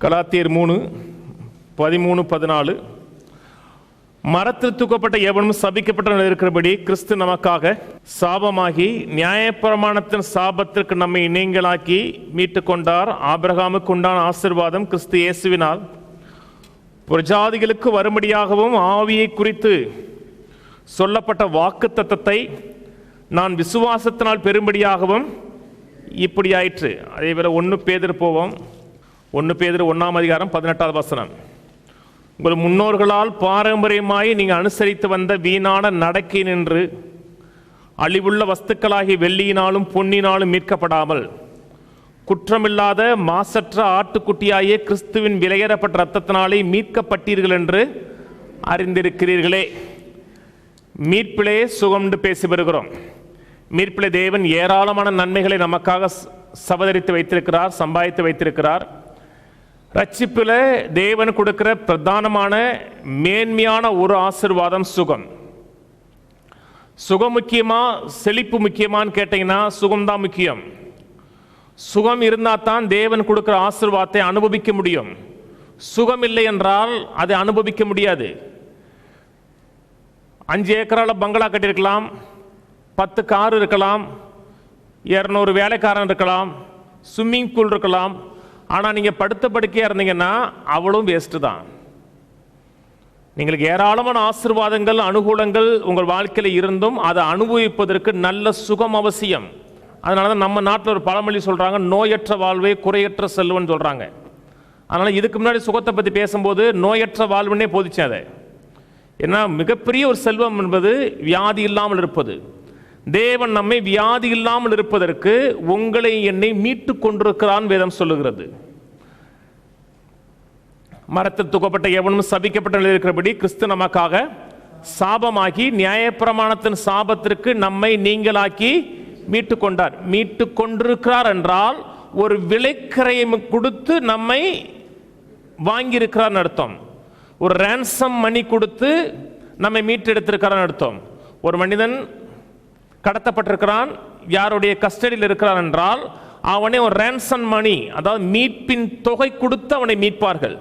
கலாத்தியர் 3:13-14. மரத்தில் தூக்கப்பட்ட எவனும் சபிக்கப்பட்ட இருக்கிறபடி கிறிஸ்து நமக்காக சாபமாகி நியாயப்பிரமாணத்தின் சாபத்திற்கு நம்மை நீங்களாக்கி மீட்டு கொண்டார். ஆபிரகாமுக்கு உண்டான ஆசீர்வாதம் கிறிஸ்து இயேசுவினால் புரஜாதிகளுக்கு வரும்படியாகவும் ஆவியை குறித்து சொல்லப்பட்ட வாக்கு தத்தத்தை நான் விசுவாசத்தினால் பெறும்படியாகவும் இப்படி ஆயிற்று. அதே வேற 1 பேதுரு போவோம். 1 பேதுரு 1:18. உங்கள் முன்னோர்களால் பாரம்பரியமாய் நீங்கள் அனுசரித்து வந்த வீணான நடக்கை நின்று அழிவுள்ள வஸ்துக்களாகி வெள்ளியினாலும் பொன்னினாலும் மீட்கப்படாமல் குற்றமில்லாத மாசற்ற ஆட்டுக்குட்டியாகிய கிறிஸ்துவின் விலையேறப்பட்ட இரத்தத்தினாலே மீட்கப்பட்டீர்கள் என்று அறிந்திருக்கிறீர்களே. மீட்பிலே சுகம் என்று பேசி வருகிறோம். மீட்பிலே தேவன் ஏராளமான நன்மைகளை நமக்காக சபதரித்து வைத்திருக்கிறார், சம்பாதித்து வைத்திருக்கிறார். ரட்சிப்பில் தேவன் கொடுக்கிற பிரதானமான மேன்மையான ஒரு ஆசீர்வாதம் சுகம். சுகம் முக்கியமா செழிப்பு முக்கியமான்னு கேட்டீங்கன்னா சுகம்தான் முக்கியம். சுகம் இருந்தால் தான் தேவன் கொடுக்கிற ஆசீர்வாதத்தை அனுபவிக்க முடியும். சுகம் இல்லை என்றால் அதை அனுபவிக்க முடியாது. 5 ஏக்கரால் பங்களா கட்டியிருக்கலாம், 10 கார் இருக்கலாம், 200 வேலைக்காரன் இருக்கலாம், ஸ்விம்மிங் பூல் இருக்கலாம். ஆனால் நீங்கள் படுத்த படுக்கையாக இருந்தீங்கன்னா அவ்வளவும் வேஸ்ட்டு தான். நீங்களுக்கு ஏராளமான ஆசீர்வாதங்கள் அனுகூலங்கள் உங்கள் வாழ்க்கையில் இருந்தும் அதை அனுபவிப்பதற்கு நல்ல சுகம் அவசியம். அதனால தான் நம்ம நாட்டில் ஒரு பழமொழி சொல்கிறாங்க, நோயற்ற வாழ்வே குறையற்ற செல்வன்னு சொல்கிறாங்க. அதனால் இதுக்கு முன்னாடி சுகத்தை பற்றி பேசும்போது நோயற்ற வாழ்வுன்னே போதிச்சேன் அதை. ஏன்னா மிகப்பெரிய ஒரு செல்வம் என்பது வியாதி இல்லாமல் இருப்பது. தேவன் நம்மை வியாதி இல்லாமல் இருப்பதற்கு உங்களை என்னை மீட்டு கொண்டிருக்கிறான் வேதம் சொல்லுகிறது. மரத்தில் தூக்கப்பட்ட எவனும் சபிக்கப்பட்ட நிலையில் இருக்கிறபடி கிறிஸ்து நமக்காக சாபமாகி நியாயப்பிரமாணத்தின் சாபத்திற்கு நம்மை நீங்களாக்கி மீட்டு கொண்டார். மீட்டு கொண்டிருக்கிறார் என்றால் ஒரு விலைக்கிரயம் கொடுத்து நம்மை வாங்கியிருக்கிறார் அர்த்தம். ஒரு ரேன்சம் மணி கொடுத்து நம்மை மீட்டு எடுத்திருக்கிறார் அர்த்தம். ஒரு மனிதன் கடத்தப்பட்டிருக்கிறான், யாருடைய கஸ்டடியில் இருக்கிறான் என்றால் அவனை ஒரு ரேன்சம் மணி, அதாவது மீட்பின் தொகை கொடுத்து அவனை மீட்பார்கள்.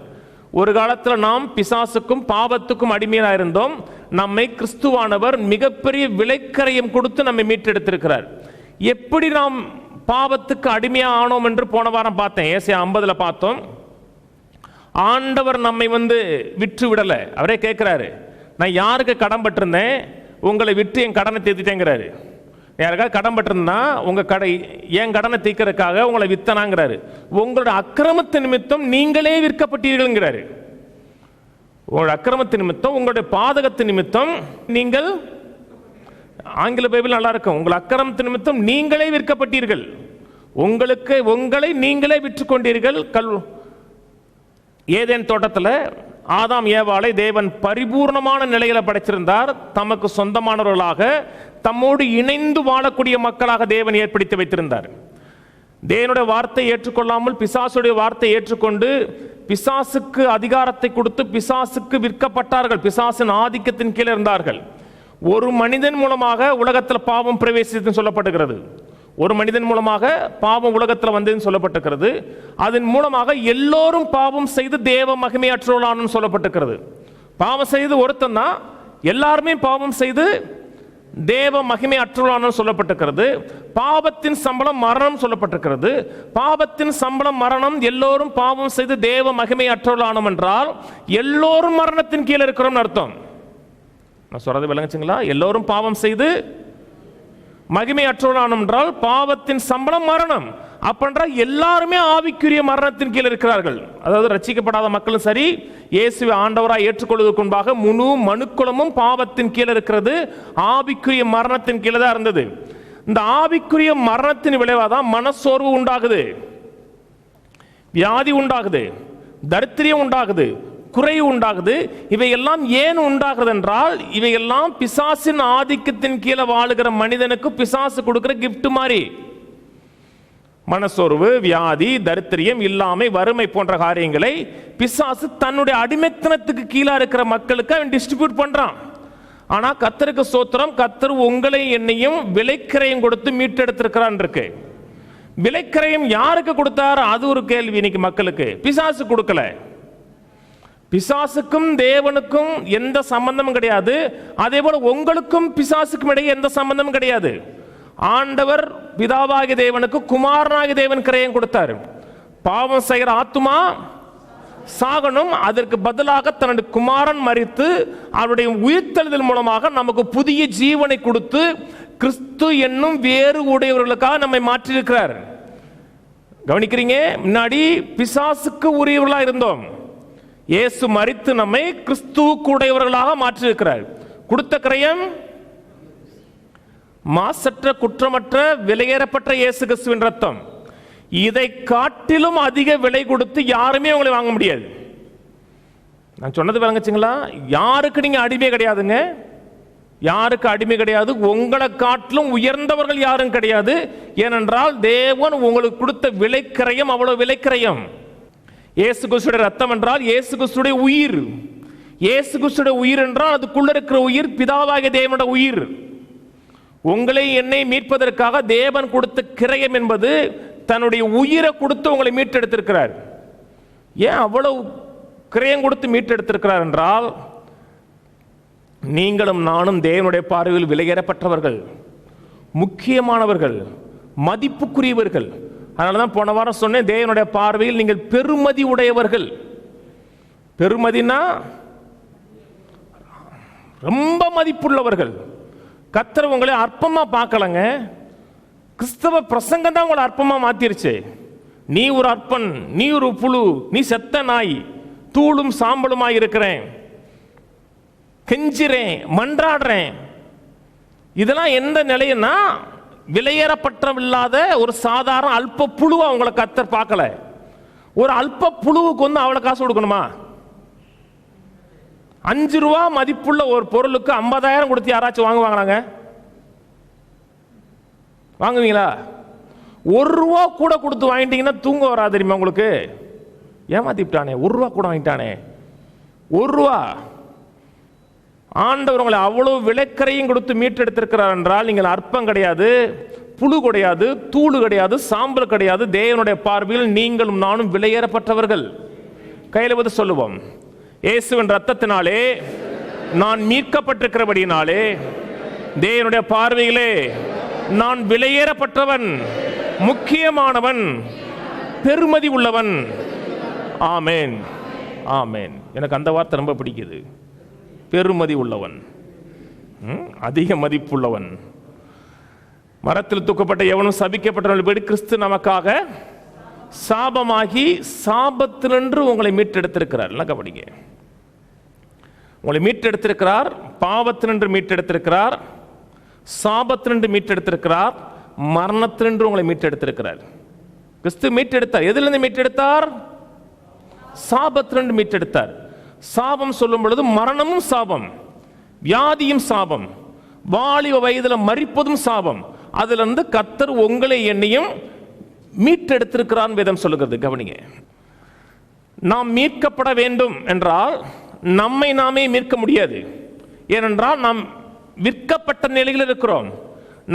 ஒரு காலத்தில் நாம் பிசாசுக்கும் பாவத்துக்கும் அடிமையாக இருந்தோம். நம்மை கிறிஸ்துவானவர் மிகப்பெரிய விலைக்கரையும் கொடுத்து நம்மை மீட்டெடுத்திருக்கிறார். எப்படி நாம் பாவத்துக்கு அடிமையாக ஆனோம் என்று போன வாரம் பார்த்தேன். ஏசாயா 50 பார்த்தோம். ஆண்டவர் நம்மை விற்று விடலை. அவரே கேட்குறாரு, நான் யாருக்கு கடன் பட்டிருந்தேன், உங்களை விட்டு என் கடனை தீர்த்திட்டேங்கிறாரு. யாருக்காவது கடன் பட்டிருந்தா உங்கள் கடை என் கடனை தீர்க்கறதுக்காக உங்களை வித்தனாங்கிறாரு. உங்களோட அக்கிரமத்து நிமித்தம் நீங்களே விற்கப்பட்டீர்கள்ங்கிறாரு. உங்களோட அக்கிரமத்து நிமித்தம், உங்களுடைய பாதகத்து நிமித்தம் நீங்கள், ஆங்கில பைபிள் நல்லா இருக்கும், உங்கள் அக்கிரமத்து நிமித்தம் நீங்களே விற்கப்பட்டீர்கள். உங்களை நீங்களே விற்று கொண்டீர்கள். ஏதேன் தோட்டத்தில் ஆதாம் ஏவாளை தேவன் பரிபூர்ணமான நிலையில படைச்சிருந்தார். தமக்கு சொந்தமானவர்களாக தம்மோடு இணைந்து வாழக்கூடிய மக்களாக தேவன் ஏற்படுத்தி வைத்திருந்தார். தேவனுடைய வார்த்தை ஏற்றுக்கொள்ளாமல் பிசாசுடைய வார்த்தை ஏற்றுக்கொண்டு பிசாசுக்கு அதிகாரத்தை கொடுத்து பிசாசுக்கு விற்கப்பட்டார்கள். பிசாசின் ஆதிக்கத்தின் கீழே இருந்தார்கள். ஒரு மனிதன் மூலமாக உலகத்தில் பாவம் பிரவேசித்து சொல்லப்படுகிறது. ஒரு மனிதன் மூலமாக பாவம் உலகத்தில் வந்ததுன்னு சொல்லப்பட்டிருக்கிறது. அதன் மூலமாக எல்லோரும் பாவம் செய்து தேவ மகிமையற்றவர்களானு சொல்லப்பட்டிருக்கிறது. பாவம் செய்து ஒருத்தன் தான், எல்லாருமே பாவம் செய்து தேவ மகிமை அற்றவர்களானு சொல்லப்பட்டிருக்கிறது. பாவத்தின் சம்பளம் மரணம் சொல்லப்பட்டிருக்கிறது. பாவத்தின் சம்பளம் மரணம். எல்லோரும் பாவம் செய்து தேவ மகிமை அற்றவர்களானோம் என்றால் எல்லோரும் மரணத்தின் கீழே இருக்கிறோம் அர்த்தம். நான் சொல்றது விளங்குச்சுங்களா? எல்லோரும் பாவம் செய்து மகிமை அற்றவர்களானோம் என்றால் பாவத்தின் சம்பளம் மரணம். அப்படின்றால் எல்லாருமே ஆவிக்குரிய மரணத்தின் கீழே இருக்கிறார்கள். அதாவது ரட்சிக்கப்படாத மக்களும் சரி, இயேசுவை ஆண்டவராய் ஏற்றுக்கொள்வதற்கு முன்பாக முழு மனுக்குலமும் பாவத்தின் கீழே இருக்கிறது. ஆவிக்குரிய மரணத்தின் கீழே தான் இருந்தது. இந்த ஆவிக்குரிய மரணத்தின் விளைவாதான் மனசோர்வு உண்டாகுது, வியாதி உண்டாகுது, தரித்திரியம் உண்டாகுது, குறை உண்டாகுது. இவையெல்லாம் ஏன் உண்டாகிறது என்றால் இவையெல்லாம் பிசாசின் ஆதிக்கத்தின் கீழே வாழுகிற மனிதனுக்கு பிசாசு கொடுக்கிற கிஃப்ட் மாதிரி. மனசோர்வு, வியாதி, தரித்திரியம், இல்லாமை, வறுமை போன்ற காரியங்களை பிசாசு தன்னுடைய அடிமைத்தனத்துக்கு கீழே இருக்கிற மக்களுக்கு அவன் டிஸ்ட்ரிபியூட் பண்றான். ஆனா கர்த்தருக்கு ஸ்தோத்திரம், கர்த்தர் உங்களை என்னையும் விலைக்கிரயம் கொடுத்து மீட்டெடுத்திருக்கிறான் இருக்கு. விலைக்கிரயம் யாருக்கு கொடுத்தார்? அது ஒரு கேள்வி இன்னைக்கு மக்களுக்கு. பிசாசு கொடுக்கல. பிசாசுக்கும் தேவனுக்கும் எந்த சம்பந்தமும் கிடையாது. அதே போல உங்களுக்கும் பிசாசுக்கும் இடையே எந்த சம்பந்தமும் கிடையாது. ஆண்டவர் பிதாவாகிய தேவனுக்கு குமாரனாகிய தேவன் கிரயம் கொடுத்தார். பாவம் செய்கிற ஆத்துமா சாகணும், அதற்கு பதிலாக தன்னுடைய குமாரன் மரித்து அவருடைய உயிர்த்தெழுதல் மூலமாக நமக்கு புதிய ஜீவனை கொடுத்து கிறிஸ்து என்னும் வேறு உடையவர்களுக்காக நம்மை மாற்றியிருக்கிறார். கவனிக்கிறீங்க? முன்னாடி பிசாசுக்கு உரியவர்களாக இருந்தோம். இயேசு மரித்து நம்மை கிறிஸ்துவுக்கு உடையவர்களாக மாற்றியிருக்கிறார். கொடுத்த கிரயம் மாசற்ற குற்றமற்ற விலையேறப்பட்ட இயேசு கிறிஸ்துவின் ரத்தம். இதை காட்டிலும் அதிக விலை கொடுத்து யாருமே உங்களை வாங்க முடியாது. நான் சொன்னது விளங்குச்சுங்களா? யாருக்கு நீங்க அடிமை கிடையாதுங்க. யாருக்கு அடிமை கிடையாது. உங்களை காட்டிலும் உயர்ந்தவர்கள் யாரும் கிடையாது. ஏனென்றால் தேவன் உங்களுக்கு கொடுத்த விலைக்கிரயம் அவ்வளவு விலைக்கிரயம். இயேசு கிறிஸ்துடைய ரத்தம் என்றால் இயேசு கிறிஸ்துடைய உயிர். இயேசு கிறிஸ்துடைய உயிர் என்றால் அதுக்குள்ள இருக்கிற உயிர் பிதாவாகிய தேவனுடைய உயிர். உங்களை என்னை மீட்பதற்காக தேவன் கொடுத்த கிரயம் என்பது தன்னுடைய உயிரை கொடுத்து உங்களை மீட்டெடுத்திருக்கிறார். ஏன் அவ்வளவு கிரயம் கொடுத்து மீட்டெடுத்திருக்கிறார் என்றால், நீங்களும் நானும் தேவனுடைய பார்வையில் விலையேறப்பட்டவர்கள், முக்கியமானவர்கள், மதிப்புக்குரியவர்கள். அதனாலதான் போன வாரம் சொன்னேன், தேவனுடைய பார்வையில் நீங்கள் பெருமதி உடையவர்கள். பெருமதினா ரொம்ப மதிப்புள்ளவர்கள். கர்த்தர் உங்களை அற்பமா பார்க்கலங்க. கிறிஸ்தவ பிரசங்கம் தான் உங்களை அற்பமா மாத்திருச்சு. நீ ஒரு அற்பன், நீ ஒரு புழு, நீ செத்த நாய், தூளும் சாம்பலுமாய் இருக்கிறேன், கெஞ்சிறேன், மன்றாடுறேன். இதெல்லாம் எந்த நிலைன்னா விலையேறப்பட்டவில்லாத ஒரு சாதாரண அல்ப புழுவா உங்களை கர்த்தர் பார்க்கல. ஒரு அல்ப புழுவுக்கு வந்து அவ்வளவு காசு கொடுக்கணுமா? 5 ரூபா மதிப்புள்ள ஒரு பொருளுக்கு 50,000 கொடுத்து யாராச்சும் வாங்குவாங்களாங்க? வாங்குவீங்களா? 1 ரூபா கூட கொடுத்து வாங்கிட்டீங்கன்னா தூங்க வராது தெரியுமா உங்களுக்கு? ஏமாத்திட்டானே, 1 ரூபா கூட வாங்கிட்டானே. 1 ரூபா. ஆண்டவர் உங்களை அவ்வளவு விலைக்கரையும் கொடுத்து மீட்டெடுத்திருக்கிறார் என்றால் நீங்கள் அற்பம் கிடையாது, புழு கிடையாது, தூளு கிடையாது, சாம்பல் கிடையாது. தேவனுடைய பார்வையில் நீங்களும் நானும் விலையேறப்பட்டவர்கள். கையில் வந்து சொல்லுவோம், இயேசுவின் ரத்தத்தினாலே நான் மீட்கப்பட்டிருக்கிறபடினாலே தேவனுடைய பார்வையிலே நான் விலையேறப்பட்டவன், முக்கியமானவன், பெருமதி உள்ளவன். ஆமேன், ஆமேன். எனக்கு அந்த வார்த்தை ரொம்ப பிடிக்குது. பெருமதி உள்ளவன், அதிக மதிப்புள்ளவன். மரத்தில் தூக்கப்பட்ட எவனும் சபிக்கப்பட்டவர்கள் கிறிஸ்து நமக்காக சாபமாகி சாபத்தினின்று உங்களை மீட்டெடுத்திருக்கிறார். படிங்க. உங்களை மீட்டெடுத்திருக்கிறார், பாவத்தினின்று மீட்டெடுத்திருக்கிறார், சாபத்தினின்று மீட்டெடுத்திருக்கிறார், மரணத்தினின்று உங்களை மீட்டெடுத்திருக்கிறார். கிறிஸ்து மீட்டெடுத்தார். எதிலிருந்து மீட்டெடுத்தார்? சாபத்தினின்று மீட்டெடுத்தார். சாபம் சொல்லும் பொழுது மரணமும் சாபம், வியாதியும் சாபம், வாலிப வயதில் மரிப்பதும் சாபம். அதுல இருந்து கர்த்தர் உங்களை என்னையும் மீட்டெடுத்திருக்கிறான் வேதம் சொல்லுகிறது. கவனிங்க. நாம் மீட்கப்பட வேண்டும் என்றால் நம்மை நாமே மீட்க முடியாது. ஏனென்றால் நாம் விற்கப்பட்ட நிலையில் இருக்கிறோம்.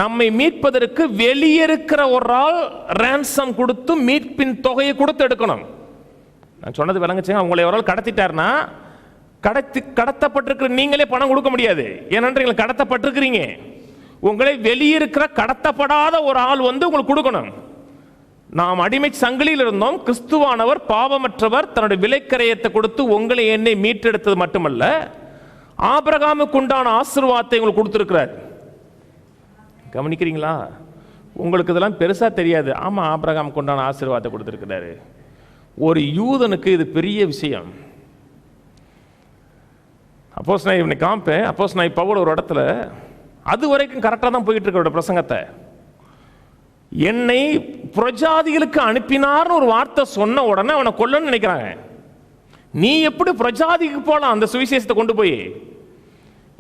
நம்மை மீட்பதற்கு வெளியே இருக்கிற ஒரு ஆள் ரான்சம் கொடுத்து மீட்பின் தொகையை கொடுத்து எடுக்கணும். நான் சொன்னது விளங்குச்சுங்க? உங்களை ஒரு ஆள் கடத்திட்டார்னா கடத்தப்பட்டிருக்கிற நீங்களே பணம் கொடுக்க முடியாது. ஏனென்றால் கடத்தப்பட்டிருக்கிறீங்க. உங்களை வெளியே இருக்கிற கடத்தப்படாத ஒரு ஆள் வந்து உங்களுக்கு கொடுக்கணும். நாம் அடிமை சங்கிலியில் இருந்தோம். கிறிஸ்துவானவர் பாவமற்றவர், தன்னுடைய விலைக்கரையத்தை கொடுத்து உங்களை என்னை மீட்டெடுத்தது மட்டுமல்ல, ஆபிரகாமுக்கு உண்டான ஆசீர்வாதத்தை உங்களுக்கு கொடுத்திருக்கிறார். கவனிக்கிறீங்களா? உங்களுக்கு இதெல்லாம் பெருசா தெரியாது. ஆமா, ஆபிரகாமுக்கு உண்டான ஆசீர்வாதத்தை கொடுத்திருக்கிறாரு. ஒரு யூதனுக்கு இது பெரிய விஷயம். அப்போஸ்தலன் இவனை காமிப்பேன். அப்போஸ்தலன் பவுல் ஒரு இடத்துல அது வரைக்கும் கரெக்டாக தான் போயிட்டு இருக்க பிரசங்கத்தை, என்னை பிரஜாதிகளுக்கு அனுப்பினார்னு ஒரு வார்த்தை சொன்ன உடனே அவனை கொல்லன்னு நினைக்கிறாங்க. நீ எப்படி பிரஜாதிக்கு போலாம் அந்த சுவிசேஷத்தை கொண்டு போய்?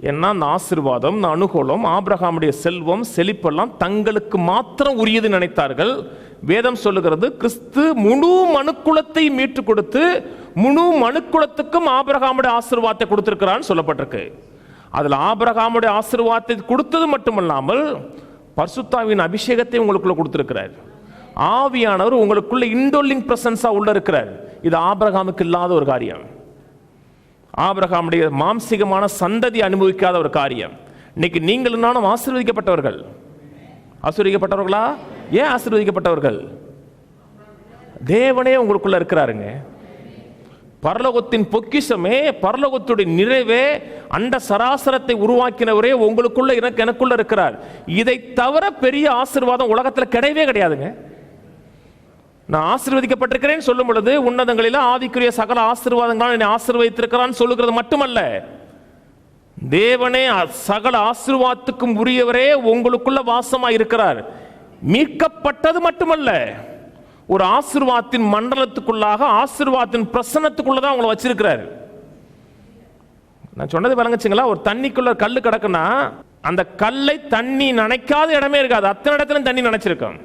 ஏன்னா அந்த ஆசீர்வாதம், இந்த அனுகூலம், ஆபிரகாமுடைய செல்வம், செழிப்பெல்லாம் தங்களுக்கு மாத்திரம் உரியது நினைத்தார்கள். வேதம் சொல்லுகிறது, கிறிஸ்து முழு மனுக்குலத்தை மீட்டு கொடுத்து முழு மனுக்குலத்துக்கும் ஆபிரகாமுடைய ஆசீர்வாதத்தை கொடுத்திருக்கிறான்னு சொல்லப்பட்டிருக்கு. அதுல ஆபிரகாமுடைய ஆசீர்வாதத்தை கொடுத்தது மட்டுமல்லாமல் பரிசுத்தாவின் அபிஷேகத்தை உங்களுக்குள்ள கொடுத்திருக்கிறார். ஆவியானவர் உங்களுக்குள்ள இண்டோலிங் பிரசன்ஸா உள்ள இருக்கிறார். இது ஆபிரகாமுக்கு இல்லாத ஒரு காரியம். ஆபிரகாமுடைய மாம்சிகமான சந்ததி அனுபவிக்காத ஒரு காரியம். இன்னைக்கு நீங்கள் நானும் ஆசீர்வதிக்கப்பட்டவர்கள். ஆசீர்வதிக்கப்பட்டவர்களா? ஏன் ஆசீர்வதிக்கப்பட்டவர்கள்? தேவனே உங்களுக்குள்ள இருக்கிறாருங்க. பரலோகத்தின் பொக்கிஷமே, பரலோகத்துடைய நிறைவே, அண்ட சராசரத்தை உருவாக்கினவரே உங்களுக்குள்ள எனக்குள்ள இருக்கிறார். இதை தவிர பெரிய ஆசீர்வாதம் உலகத்தில் கிடையவே கிடையாதுங்க. நான் ஆசீர்வதிக்கப்பட்டிருக்கிறேன்னு சொல்லும் பொழுது உன்னதங்களில் ஆவிக்குரிய சகல ஆசீர்வாதங்களால் என்னை ஆசீர்வதித்திருக்கிறான்னு சொல்லுகிறது மட்டுமல்ல, தேவனே சகல ஆசீர்வாதத்துக்கும் உரியவரே உங்களுக்குள்ள வாசமாய் இருக்கிறார். மீட்கப்பட்டது மட்டுமல்ல, ஒரு ஆசீர்வாதத்தின் மண்டலத்துக்குள்ளாக, ஆசீர்வாதத்தின் பிரசன்னத்துக்குள்ளதான் உங்களை வச்சிருக்கிறார். நான் சொன்னது விளங்குச்சுங்களா? ஒரு தண்ணிக்குள்ள கல்லு கிடக்குன்னா அந்த கல்லை தண்ணி நனைக்காத இடமே இருக்காது, அத்தனை இடத்துல தண்ணி நனைச்சிருக்கோம்.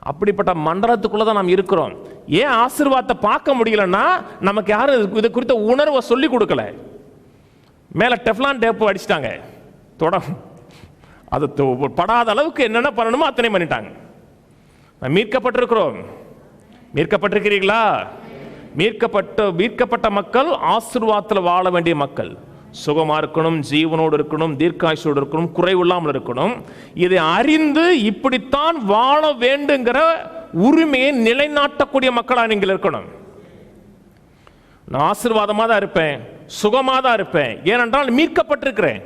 அப்படிப்பட்ட மண்டலத்துக்குள்ளதான் நாம் இருக்கிறோம். ஏன் ஆசீர்வாதத்தை பார்க்க முடியலன்னா நமக்கு யாரும் இது குறித்த உணர்வை சொல்லி கொடுக்கல. மேல டெஃப்லான் டேப்பு அடிச்சிட்டாங்க, அது படாத அளவுக்கு என்னென்ன பண்ணணுமோ அத்தனை பண்ணிட்டாங்க. மீட்கப்பட்டிருக்கிறோம். மீட்கப்பட்டிருக்கிறீர்களா? மீட்கப்பட்ட மக்கள் ஆசீர்வாதத்தில் வாழ வேண்டிய மக்கள். சுகமா இருக்கணும், ஜீவனோடு இருக்கணும், தீர்க்காயுசோடு இருக்கணும், குறைவில்லாமல் இருக்கணும். இதை அறிந்து இப்படித்தான் வாழ வேண்டுங்கிற உரிமையை நிலைநாட்டக்கூடிய மக்களாக நீங்கள் இருக்கணும். நான் ஆசீர்வாதமாக தான் இருப்பேன், சுகமாக தான் இருப்பேன், ஏனென்றால் மீட்கப்பட்டிருக்கிறேன்.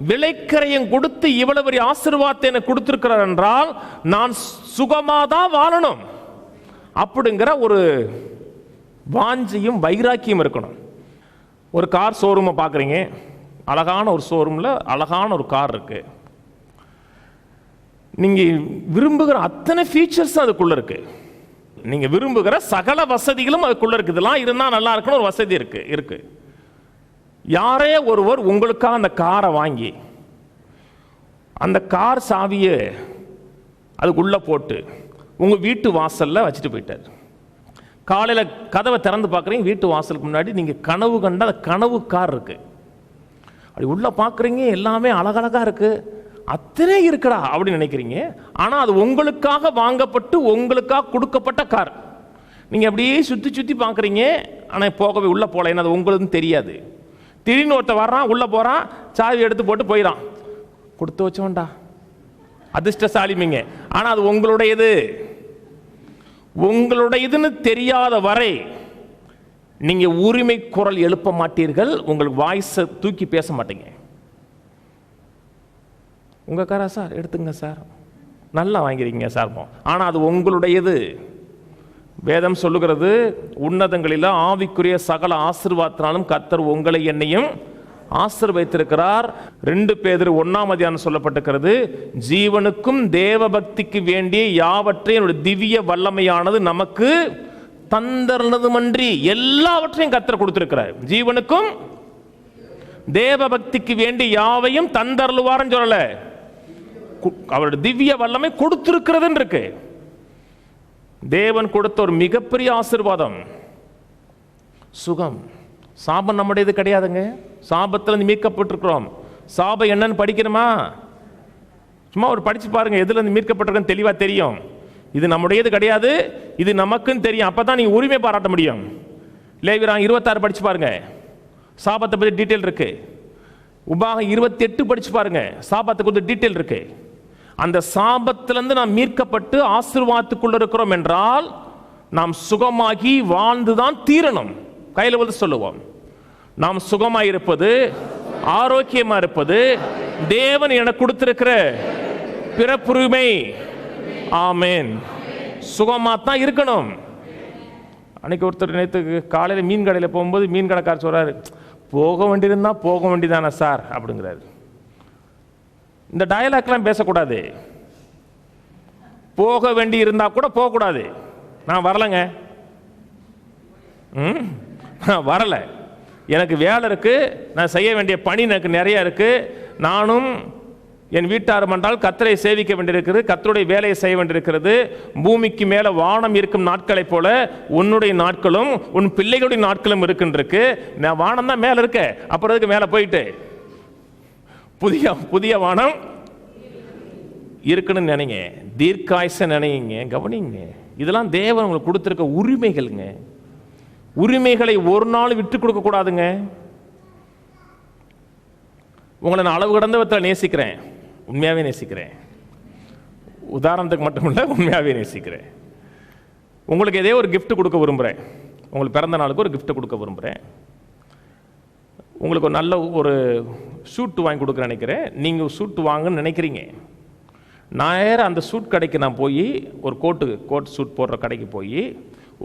விலைக்கரையும் கொடுத்து இவ்வளவு பெரிய ஆசீர்வாதத்தை எனக்கு கொடுத்திருக்கிறார் என்றால் நான் சுகமாதான் வாழணும் அப்படிங்கிற ஒரு வாஞ்சியும் வைராக்கியம் இருக்கணும். ஒரு கார் ஷோரூமை பார்க்குறீங்க, அழகான ஒரு ஷோரூமில் அழகான ஒரு கார் இருக்கு. நீங்கள் விரும்புகிற அத்தனை ஃபீச்சர்ஸும் அதுக்குள்ளே இருக்கு. நீங்கள் விரும்புகிற சகல வசதிகளும் அதுக்குள்ளே இருக்குது. இதெல்லாம் இருந்தால் நல்லா இருக்குன்னு ஒரு வசதி இருக்கு. யாரே ஒருவர் உங்களுக்காக அந்த காரை வாங்கி அந்த கார் சாவியை அதுக்குள்ளே போட்டு உங்கள் வீட்டு வாசலில் வச்சுட்டு போயிட்டார். காலையில் கதவை திறந்து பார்க்குறீங்க, வீட்டு வாசலுக்கு முன்னாடி நீங்கள் கனவு கண்ட அந்த கனவு கார் இருக்குது. அப்படி உள்ளே பார்க்குறீங்க, எல்லாமே அழகழகாக இருக்குது, அத்தனை இருக்குடா அப்படின்னு நினைக்கிறீங்க. ஆனால் அது உங்களுக்காக வாங்கப்பட்டு உங்களுக்காக கொடுக்கப்பட்ட கார். நீங்கள் அப்படியே சுற்றி சுற்றி பார்க்குறீங்க, ஆனால் போகவே உள்ளே போகல, ஏன்னா அது உங்களுக்கு தெரியாது. திடீர்னு ஒருத்த வர்றான், உள்ளே போகிறான், சாவி எடுத்து போட்டு போயிடான். கொடுத்து வச்சோண்டா, அதிர்ஷ்டசாலிமிங்க. ஆனால் அது உங்களுடையது. உங்களுடையதுன்னு தெரியாத வரை நீங்க உரிமை குரல் எழுப்ப மாட்டீர்கள், உங்களுக்கு வாய்ஸை தூக்கி பேச மாட்டீங்க. உங்க காரா சார், எடுத்துங்க சார், நல்லா வாங்கிறீங்க சார், ஆனால் அது உங்களுடையது. வேதம் சொல்லுகிறது, உன்னதங்களில் ஆவிக்குரிய சகல ஆசீர்வாதத்தினாலும் கர்த்தர் உங்களை என்னையும் ஆசீர்வதித்திருக்கிறார். 2 பேதுரு 1 சொல்லப்பட்டிருக்கிறது, ஜீவனுக்கும் தேவ பக்திக்கு வேண்டிய யாவற்றையும் என்னுடைய திவ்ய வல்லமையானது நமக்கு தந்தருளதுமன்றி எல்லாவற்றையும் கர்த்தர் கொடுத்திருக்கிறார். ஜீவனுக்கும் தேவ பக்திக்கு வேண்டிய யாவையும் தந்தருளுவார்னு சொல்லல, அவருடைய திவ்ய வல்லமை கொடுத்திருக்கிறதுன்னு இருக்கு. தேவன் கொடுத்த ஒரு மிகப்பெரிய ஆசீர்வாதம் சுகம். சாபம் நம்முடையது கிடையாதுங்க. சாபத்திலிருந்து மீட்கப்பட்டிருக்கிறோம். சாபம் என்னன்னு படிக்கணுமா? சும்மா ஒரு படிச்சு பாருங்க, எதுல இருந்து மீட்கப்பட்டிருக்கோம் தெளிவா தெரியும். இது நம்முடையது கிடையாது, இது நமக்குன்னு தெரியும். அப்பதான் நீங்க உரிமை பாராட்ட முடியும். லேவியராகமம் 26 படிச்சு பாருங்க, சாபத்தை பற்றி டீட்டெயில் இருக்கு. உபாகம் 28 படிச்சு பாருங்க, சாபத்துக்கு கொஞ்சம் டீட்டெயில் இருக்கு. அந்த சாபத்திலிருந்து நாம் மீட்கப்பட்டு ஆசீர்வாதத்துக்குள்ள இருக்கிறோம் என்றால் நாம் சுகமாகி வாழ்ந்துதான் தீரணும். கையில் வந்து சொல்லுவோம், நாம் சுகமாய் இருப்பது, ஆரோக்கியமா இருப்பது தேவன் எனக்கு கொடுத்திருக்கிற பிறப்புரிமை. ஆமென். சுகமா தான் இருக்கணும். அன்னைக்கு ஒருத்தர் நேற்று காலையில் மீன் கடையில் போகும்போது மீன் கடைக்காரர் சொல்றாரு, போக வேண்டியிருந்தா போக வேண்டியதானே சார் அப்படிங்கிறாரு. இந்த டயலாக்லாம் பேசக்கூடாது. போக வேண்டி இருந்தா கூட போகக்கூடாது. நான் வரலைங்க, நான் வரல, எனக்கு வேலை இருக்கு, நான் செய்ய வேண்டிய பணி எனக்கு நிறைய இருக்கு, நானும் என் வீட்டாரும் என்றால் கர்த்தரை சேவிக்க வேண்டியிருக்கிறது, கர்த்தருடைய வேலையை செய்ய வேண்டியிருக்கிறது. பூமிக்கு மேலே வானம் இருக்கும் நாட்களைப் போல உன்னுடைய நாட்களும் உன் பிள்ளைகளுடைய நாட்களும் இருக்குன்றிருக்கு. நான் வானம் தான் மேலே இருக்க, அப்புறம் அதுக்கு மேலே போயிட்டு புதிய புதிய வானம் இருக்குன்னு நினைங்க, தீர்க்காயுச நினைங்க, கவனிங்க. இதெல்லாம் தேவன் உங்களுக்கு கொடுத்துருக்க உரிமைகள்ங்க. உரிமைகளை ஒரு நாள் விட்டு கொடுக்க கூடாதுங்க. உங்களை நான் அளவு கடந்த விதத்தில் நேசிக்கிறேன், உண்மையாகவே நேசிக்கிறேன். உதாரணத்துக்கு மட்டும் இல்லை, உண்மையாகவே நேசிக்கிறேன். உங்களுக்கு ஏதோ ஒரு கிஃப்ட் கொடுக்க விரும்புகிறேன். உங்களுக்கு பிறந்த நாளுக்கு ஒரு கிஃப்ட் கொடுக்க விரும்புகிறேன். உங்களுக்கு ஒரு நல்ல ஒரு ஷூட் வாங்கி கொடுக்க நினைக்கிறேன். நீங்கள் ஷூட் வாங்கன்னு நினைக்கிறீங்க. நான் அந்த ஷூட் கடைக்கு நான் போய் ஒரு கோட் ஷூட் போடுற கடைக்கு போய்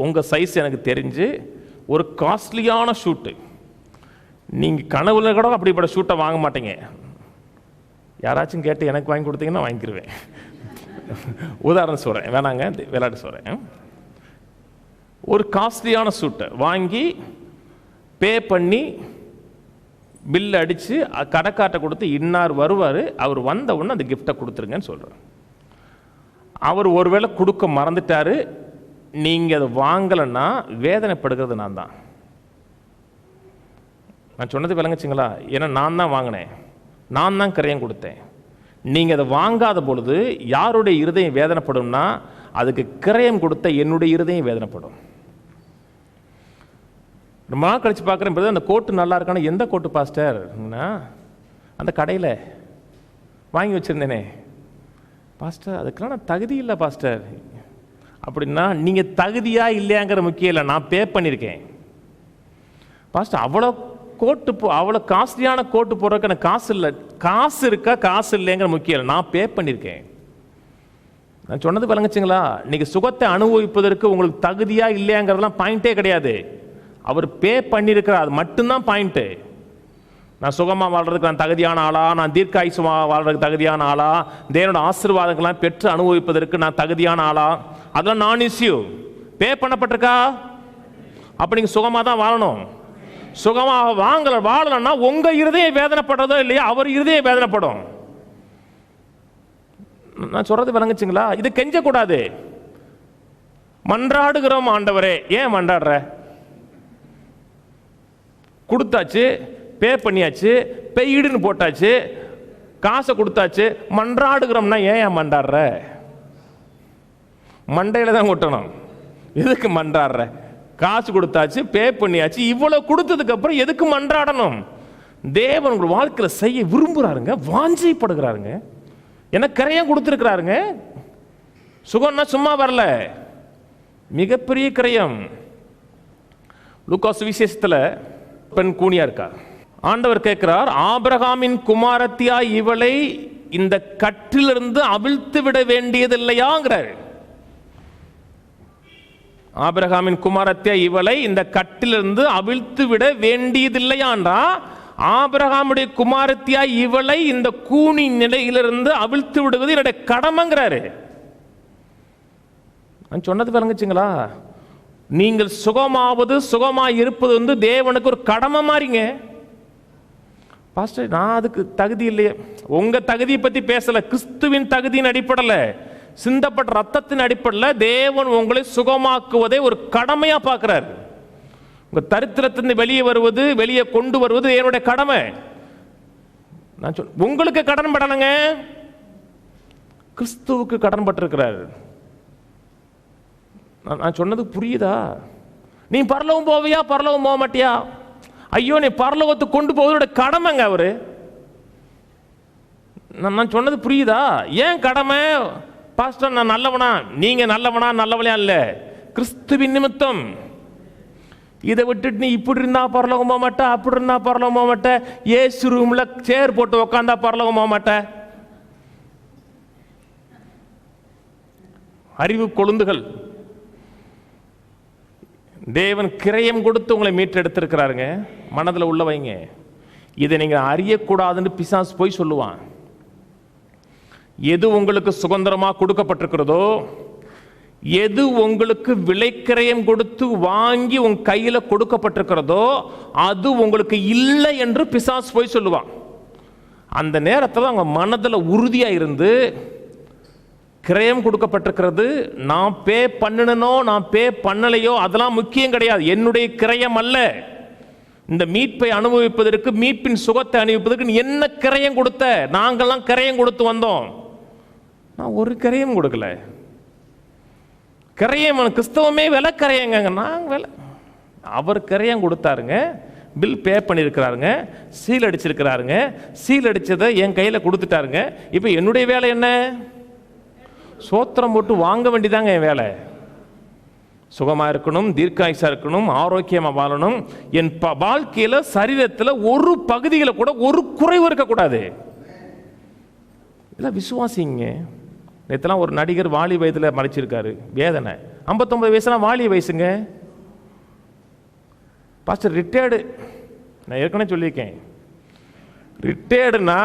உங்கள் சைஸ் எனக்கு தெரிஞ்சு ஒரு காஸ்ட்லியான ஷூட்டு, நீங்கள் கனவுல கூட அப்படிப்பட்ட ஷூட்டை வாங்க மாட்டீங்க. யாராச்சும் கேட்டு எனக்கு வாங்கி கொடுத்தீங்கன்னா வாங்கிக்கிருவேன். உதாரணம் சொல்கிறேன், வேணாங்க விளையாட்டு சொல்கிறேன். ஒரு காஸ்ட்லியான ஷூட்டை வாங்கி பே பண்ணி பில் அடித்து கடைக்காட்ட கொடுத்து இன்னார் வருவார், அவர் வந்த உடனே அந்த கிஃப்டை கொடுத்துருங்கன்னு சொல்கிறேன். அவர் ஒருவேளை கொடுக்க மறந்துட்டார், நீங்கள் அதை வாங்கலைன்னா வேதனைப்படுகிறது நான் தான். நான் சொன்னது விளங்குச்சிங்களா? ஏன்னா நான் தான் வாங்கினேன், நான் தான் கிரயம் கொடுத்தேன். நீங்கள் அதை வாங்காத பொழுது யாருடைய இருதயம் வேதனைப்படும்னா அதுக்கு கிரயம் கொடுத்த என்னுடைய இருதயம் வேதனைப்படும். ரொம்ப நாள் கழிச்சு பார்க்குறேன், அந்த கோட்டு நல்லா இருக்கான. எந்த கோட்டு பாஸ்டர்? அந்த கடையில் வாங்கி வச்சுருந்தேனே பாஸ்டர், அதுக்கெல்லாம் நான் தகுதி இல்லை பாஸ்டர். அப்படின்னா நீங்கள் தகுதியா இல்லையாங்கிற முக்கியம் இல்லை, நான் பே பண்ணியிருக்கேன் பாஸ்டர். அவ்வளோ காஸ்ட்லியான கோட்டு போடுறதுக்கு எனக்கு காசு இல்லை. காசு இருக்கா காசு இல்லைங்கிற முக்கியம் இல்லை, நான் பே பண்ணியிருக்கேன். நான் சொன்னது விளங்குச்சுங்களா? நீங்கள் சுகத்தை அனுபவிப்பதற்கு உங்களுக்கு தகுதியா இல்லையாங்கிறதுலாம் பாயிண்டே கிடையாது. அவர் பே பண்ணியிருக்கிறார், அது மட்டும்தான் பாயிண்ட்டு. நான் சுகமாக வாழ்றதுக்கு நான் தகுதியான ஆளா, நான் தீர்க்காயுசமாக வாழ்றதுக்கு தகுதியான ஆளா, தேவனோட ஆசீர்வாதங்கள்லாம் பெற்று அனுபவிப்பதற்கு நான் தகுதியான ஆளா, அதெல்லாம் நான் இஷ்யூ. பே பண்ணப்பட்டிருக்கா? அப்போ நீங்கள் சுகமாக தான் வாழணும். சுகமாக வாழலன்னா உங்கள் இருதயம் வேதனைப்படுறதோ இல்லையா, அவர் இருதயம் வேதனைப்படும். நான் சொல்றது விளங்குச்சுங்களா? இது கெஞ்சக்கூடாது. மன்றாடுகிறோம் ஆண்டவரே. ஏன் மன்றாடுற? கொடுத்தாச்சு, பே பண்ணியாச்சு, பெய்டுன்னு போட்டாச்சு, காசை கொடுத்தாச்சு, மன்றாடுகிறோம்னா ஏன் மன்றாடுற? மண்டையில தான் கொட்டணும். எதுக்கு மன்றாடுற? காசு கொடுத்தாச்சு, பே பண்ணியாச்சு, இவ்வளவு கொடுத்ததுக்கு அப்புறம் எதுக்கு மன்றாடணும்? தேவன் உங்கள் வாழ்க்கையில் செய்ய விரும்புறாருங்க, வாஞ்சைப்படுகிறாருங்க. எனக்கு கிரயம் கொடுத்துருக்கிறாருங்க. சுகம்னா சும்மா வரல, மிகப்பெரிய கிரயம். லூக்கா சுவிசேஷத்தில் பெண் கூனியா இருக்கா. ஆண்டவர் கேட்கிறார், ஆபிரகாமின் குமாரத்தியா இவளை இந்த கட்டிலிருந்து அவிழ்த்து விட வேண்டியதில்லையாங்கிறார். ஆபிரகாமின் குமாரத்தியா இவளை இந்த கட்டிலிருந்து அவிழ்த்து விட வேண்டியதில்லையான்றா, ஆபிரகாமுடைய குமாரத்தியா இவளை இந்த கூனி நிலையிலிருந்து அவிழ்த்து விடுவது என்னுடைய கடமைங்கிறாரு. நான் சொன்னது விளங்குச்சுங்களா? நீங்கள் சுகமாவது சுகமாய் இருப்பது வந்து தேவனுக்கு ஒரு கடமை மாறிங்க. பாஸ்டர் நான் அதுக்கு தகுதி இல்லையே. உங்க தகுதியை பத்தி பேசல, கிறிஸ்துவின் தகுதியின் அடிப்படையில், சிந்தப்பட்ட ரத்தத்தின் அடிப்படையில் தேவன் உங்களை சுகமாக்குவதை ஒரு கடமையா பார்க்கிறார். உங்க தரித்திரத்திலிருந்து வெளியே வருவது, வெளியே கொண்டு வருவது என்னுடைய கடமை. நான் உங்களுக்கு கடன் படணுங்க, கிறிஸ்துவுக்கு கடன் பட்டிருக்கிறார். நான் சொன்னது புரியுதா? நீ பரலோகம் போவியா, பரலோகம் போக மாட்டியா? ஐயோ, நீ பரலோகத்துக்கு கொண்டு போவதோட கடமைங்க அவரு. நான் சொன்னது புரியுதா? ஏன் கடமை? பாஸ்டர் நான் நல்லவனா, நீங்க நல்லவனா நல்லவளையா இல்ல, கிறிஸ்துவின் நிமித்தம். இதை விட்டுட்டு நீ இப்படி இருந்தா பரலோகம் போக மாட்ட, அப்படி இருந்தா பரலோகம் போக மாட்ட, ஏசு ரூம்ல சேர் போட்டு உக்காந்தா பரலோகம் போக மாட்ட. அறிவு கொழுந்துகள். தேவன் கிரயம் கொடுத்து உங்களை மீட்டெடுத்திருக்கிறாருங்க. மனதில் உள்ள வைங்க. இதை நீங்க அறியக்கூடாதுன்னு பிசாசு போய் சொல்லுவான். எது உங்களுக்கு சுதந்திரமாக கொடுக்கப்பட்டிருக்கிறதோ, எது உங்களுக்கு விலைக்கிரயம் கொடுத்து வாங்கி உங்க கையில கொடுக்கப்பட்டிருக்கிறதோ அது உங்களுக்கு இல்லை என்று பிசாசு போய் சொல்லுவான். அந்த நேரத்தில் அவங்க மனதில் உறுதியா இருந்து, கிரயம் கொடுக்கப்பட்டிருக்கிறது, நான் பே பண்ணனோ நான் பே பண்ணலையோ அதெல்லாம் முக்கியம் கிடையாது, என்னுடைய கிரயம் அல்ல. இந்த மீட்பை அனுபவிப்பதற்கு, மீட்பின் சுகத்தை அனுபவிப்பதற்கு என்ன கிரயம் கொடுத்த? நாங்கள்லாம் கிரயம் கொடுத்து வந்தோம். நான் ஒரு கரையும் கொடுக்கல. கரையம் கிறிஸ்தவமே விலை கரையங்க. நாங்கள் விலை, அவர் கரையம் கொடுத்தாருங்க, பில் பே பண்ணியிருக்கிறாருங்க, சீல் அடிச்சிருக்கிறாருங்க, சீல் அடிச்சதை என் கையில் கொடுத்துட்டாருங்க. இப்போ என்னுடைய வேலை என்ன? சோத்திரம் போட்டு வாங்க வேண்டியதாங்க என் வேலை. சுகமாக இருக்கணும், தீர்க்காயுசா இருக்கணும், ஆரோக்கியமாக வாழணும். என் வாழ்க்கையில் சரீரத்தில் ஒரு பகுதியில் கூட ஒரு குறைவு இருக்கக்கூடாது. இதெல்லாம் விசுவாசிங்க. நேற்றுலாம் ஒரு நடிகர் வாலி வயதில் மறைச்சிருக்காரு, வேதனை. 59 வயசுலாம் வாலி வயசுங்க. பாஸ்டர் ரிட்டையர்டு, நான் ஏற்கனவே சொல்லியிருக்கேன், ரிட்டையர்டுனா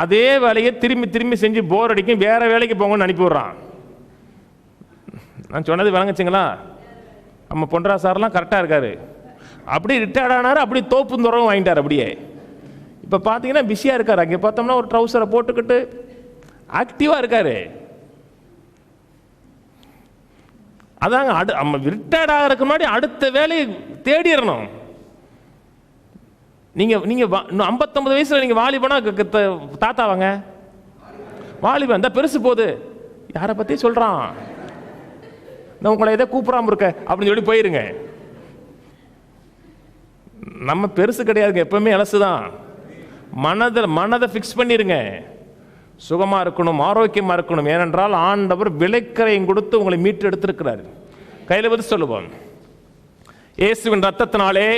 அதே வேலையை திரும்பி திரும்பி செஞ்சு போர் அடிக்கும், வேற வேலைக்கு போங்கன்னு அனுப்பி விடுறான். நான் சொன்னது விளங்குச்சுங்களா? நம்ம பொன்றா சார்லாம் கரெக்டாக இருக்காரு. அப்படி ரிட்டையர்ட் ஆனார், அப்படி தோப்பு துறவும் வாங்கிட்டார். அப்படியே இப்போ பார்த்தீங்கன்னா பிஸியாக இருக்கார். அங்கே பார்த்தோம்னா ஒரு ட்ரௌசரை போட்டுக்கிட்டு ஆக்டிவாக இருக்காரு. அதாங்க ரிட்டையர்ட் ஆகிறதுக்கு முன்னாடி அடுத்த வேலையை தேடிடணும். நீங்கள் 59 வயசில் நீங்கள் வாலிபனா தாத்தாவாங்க, வாலிபன் இந்த பெருசு போகுது, யாரை பற்றி சொல்கிறான், நான் உங்களை எதை கூப்பிடாம இருக்க அப்படின்னு சொல்லி போயிருங்க. நம்ம பெருசு கிடையாதுங்க, எப்பவுமே இலசு தான். மனதை ஃபிக்ஸ் பண்ணிருங்க. சுகமாக இருக்கணும், ஆரோக்கியமாக இருக்கணும். ஏனென்றால் ஆண்டவர் விலைக்கரையும் கொடுத்து உங்களை மீட்டு எடுத்திருக்கிறார். கையில் வந்து சொல்லுவோம், இயேசுவின் ரத்தத்தினாலே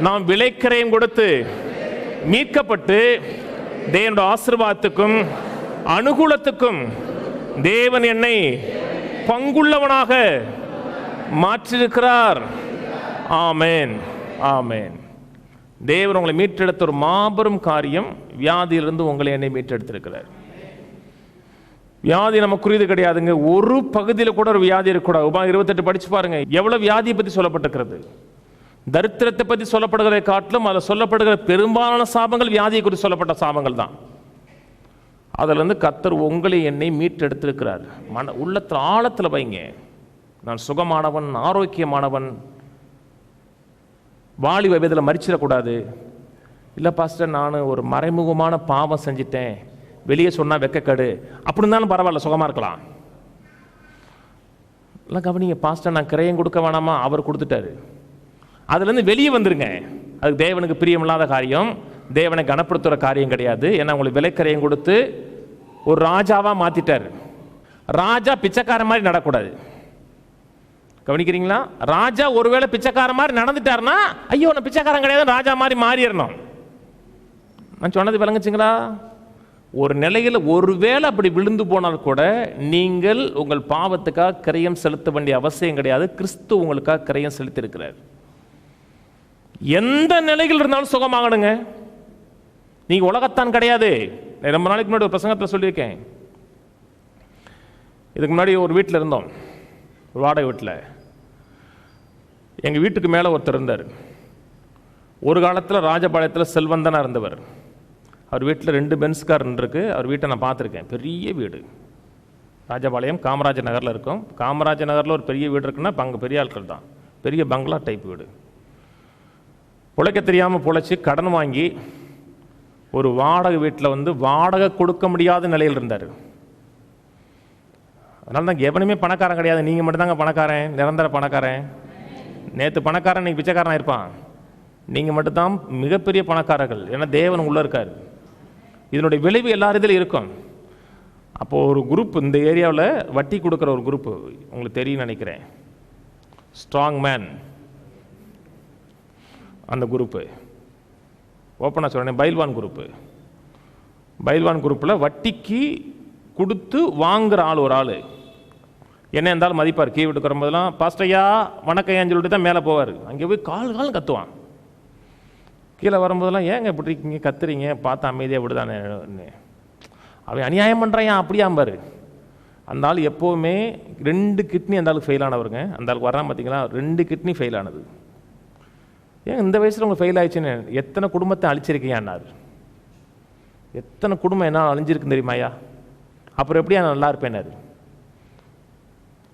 நாம் விலைக்கரையும் கொடுத்து மீட்கப்பட்டு தேவனுடைய ஆசீர்வாதத்துக்கும் அனுகூலத்துக்கும் தேவன் என்னை பங்குள்ளவனாக மாற்றிருக்கிறார். ஆமேன், ஆமேன். தேவன் உங்களை மீட்டெடுத்த ஒரு மாபெரும் காரியம், வியாதியிலிருந்து உங்களை என்னை மீட்டெடுத்திருக்கிறார். வியாதி நமக்குரியது கிடையாதுங்க. ஒரு பகுதியில் கூட ஒரு வியாதி இருக்கக்கூடாது. உபாகம் 28 படிச்சு பாருங்க, எவ்வளவு வியாதியை பற்றி சொல்லப்பட்டிருக்கிறது. தரித்திரத்தை பற்றி சொல்லப்படுகிறதை காட்டிலும் அதில் சொல்லப்படுகிற பெரும்பாலான சாபங்கள் வியாதியை குறித்து சொல்லப்பட்ட சாபங்கள் தான். அதிலிருந்து கர்த்தர் உங்களை என்னை மீட்டெடுத்திருக்கிறார். உள்ளத்தில் ஆழத்தில் வைங்க, நான் சுகமானவன், ஆரோக்கியமானவன், வாலி வயதில் மறிச்சிடக்கூடாது. இல்லை பாஸ்டர், நான் ஒரு மறைமுகமான பாவம் செஞ்சிட்டேன், வெளியே சொன்னால் வெக்கக்கடு, அப்படி இருந்தாலும் பரவாயில்ல, சுகமாக இருக்கலாம். இல்லை கவனிங்க பாஸ்டர், நான் கிரயம் கொடுக்க வேணாமா, அவர் கொடுத்துட்டாரு. அதுலேருந்து வெளியே வந்துருங்க. அதுக்கு தேவனுக்கு பிரியமில்லாத காரியம், தேவனை கனப்படுத்துகிற காரியம் கிடையாது. ஏன்னா உங்களுக்கு விலைக்கரையும் கொடுத்து ஒரு ராஜாவாக மாற்றிட்டார். ராஜா பிச்சைக்கார மாதிரி நடக்கூடாது. கவனிக்கிறீங்களா? ராஜா ஒருவேளை பிச்சைக்கார மாதிரி நடந்துட்டாருன்னா, ஐயோ நான் பிச்சைக்காரன் கிடையாது, ராஜா மாதிரி மாறிடணும். நான் சொன்னது விளங்குச்சுங்களா? ஒரு நிலையில் ஒருவேளை அப்படி விழுந்து போனால் கூட நீங்கள் உங்கள் பாவத்துக்காக கிரயம் செலுத்த வேண்டிய அவசியம் கிடையாது. கிறிஸ்து உங்களுக்காக கிரயம் செலுத்தி இருக்கிறார். எந்த நிலையில் இருந்தாலும் சுகமாகணுங்க. நீங்க உலகத்தான் கிடையாது. ரொம்ப நாளைக்கு முன்னாடி ஒரு பிரசங்கத்தில் சொல்லியிருக்கேன். இதுக்கு முன்னாடி ஒரு வீட்டில் இருந்தோம், ஒரு வாடகை வீட்டில். எங்கள் வீட்டுக்கு மேலே ஒருத்தர் இருந்தார். ஒரு காலத்தில் ராஜபாளையத்தில் செல்வந்தனாக இருந்தவர். அவர் வீட்டில் 2 பென்ஸ் கார் இருக்கு. அவர் வீட்டை நான் பார்த்துருக்கேன். பெரிய வீடு. ராஜபாளையம் காமராஜர் நகரில் இருக்கும். காமராஜர் நகரில் ஒரு பெரிய வீடு இருக்குன்னா அங்கே பெரிய ஆட்கள் தான். பெரிய பங்களா டைப் வீடு. பிழைக்க தெரியாமல் பிழைச்சி கடன் வாங்கி ஒரு வாடகை வீட்டில் வந்து வாடகை கொடுக்க முடியாத நிலையில் இருந்தார். அதனால தான் எவனுமே பணக்காரன் கிடையாது. நீங்கள் மட்டும்தாங்க பணக்காரன், நிரந்தர பணக்காரன். நேற்று பணக்காரன் இன்னைக்கு பிச்சைக்காரன் இருப்பான். நீங்கள் மட்டும்தான் மிகப்பெரிய பணக்காரர்கள். ஏன்னா தேவன் உள்ளே இருக்கார். இதனுடைய விளைவு எல்லா இதிலும் இருக்கும். அப்போது ஒரு குரூப் இந்த ஏரியாவில் வட்டி கொடுக்குற ஒரு குரூப்பு உங்களுக்கு தெரியும் நினைக்கிறேன், ஸ்ட்ராங் மேன். அந்த குரூப்பு ஓப்பனாக சொல்கிறேன், பைல்வான் குரூப்பு. பைல்வான் குரூப்பில் வட்டிக்கு கொடுத்து வாங்குகிற ஆள் ஒரு ஆள். என்ன இருந்தாலும் மதிப்பார். கீ விட்டு வரும்போதெல்லாம் பாஸ்டையா வணக்கையான்னு சொல்லிட்டு தான் மேலே போவார். அங்கே போய் கால் கத்துவான். கீழே வரும்போதெல்லாம் ஏங்க இப்படி இருக்கீங்க, கத்துறீங்க, பார்த்து அமைதியாக விடுதானே. அவன் அநியாயம் பண்ணுறான் அப்படியாம்பார். அந்த ஆள் எப்போவுமே 2 கிட்னி அந்த ஆளுக்கு ஃபெயில் ஆனவருங்க. அந்த ஆளுக்கு வரான் பார்த்தீங்களா, 2 கிட்னி ஃபெயில் ஆனது. ஏன் இந்த வயசில் உங்களுக்கு ஃபெயில் ஆயிடுச்சுன்னு, எத்தனை குடும்பத்தை அழிச்சிருக்கியான்னாரு. எத்தனை குடும்பம் என்ன அழிஞ்சிருக்குன்னு தெரியுமாயா? அப்புறம் எப்படியா நான் நல்லா இருப்பேனாரு.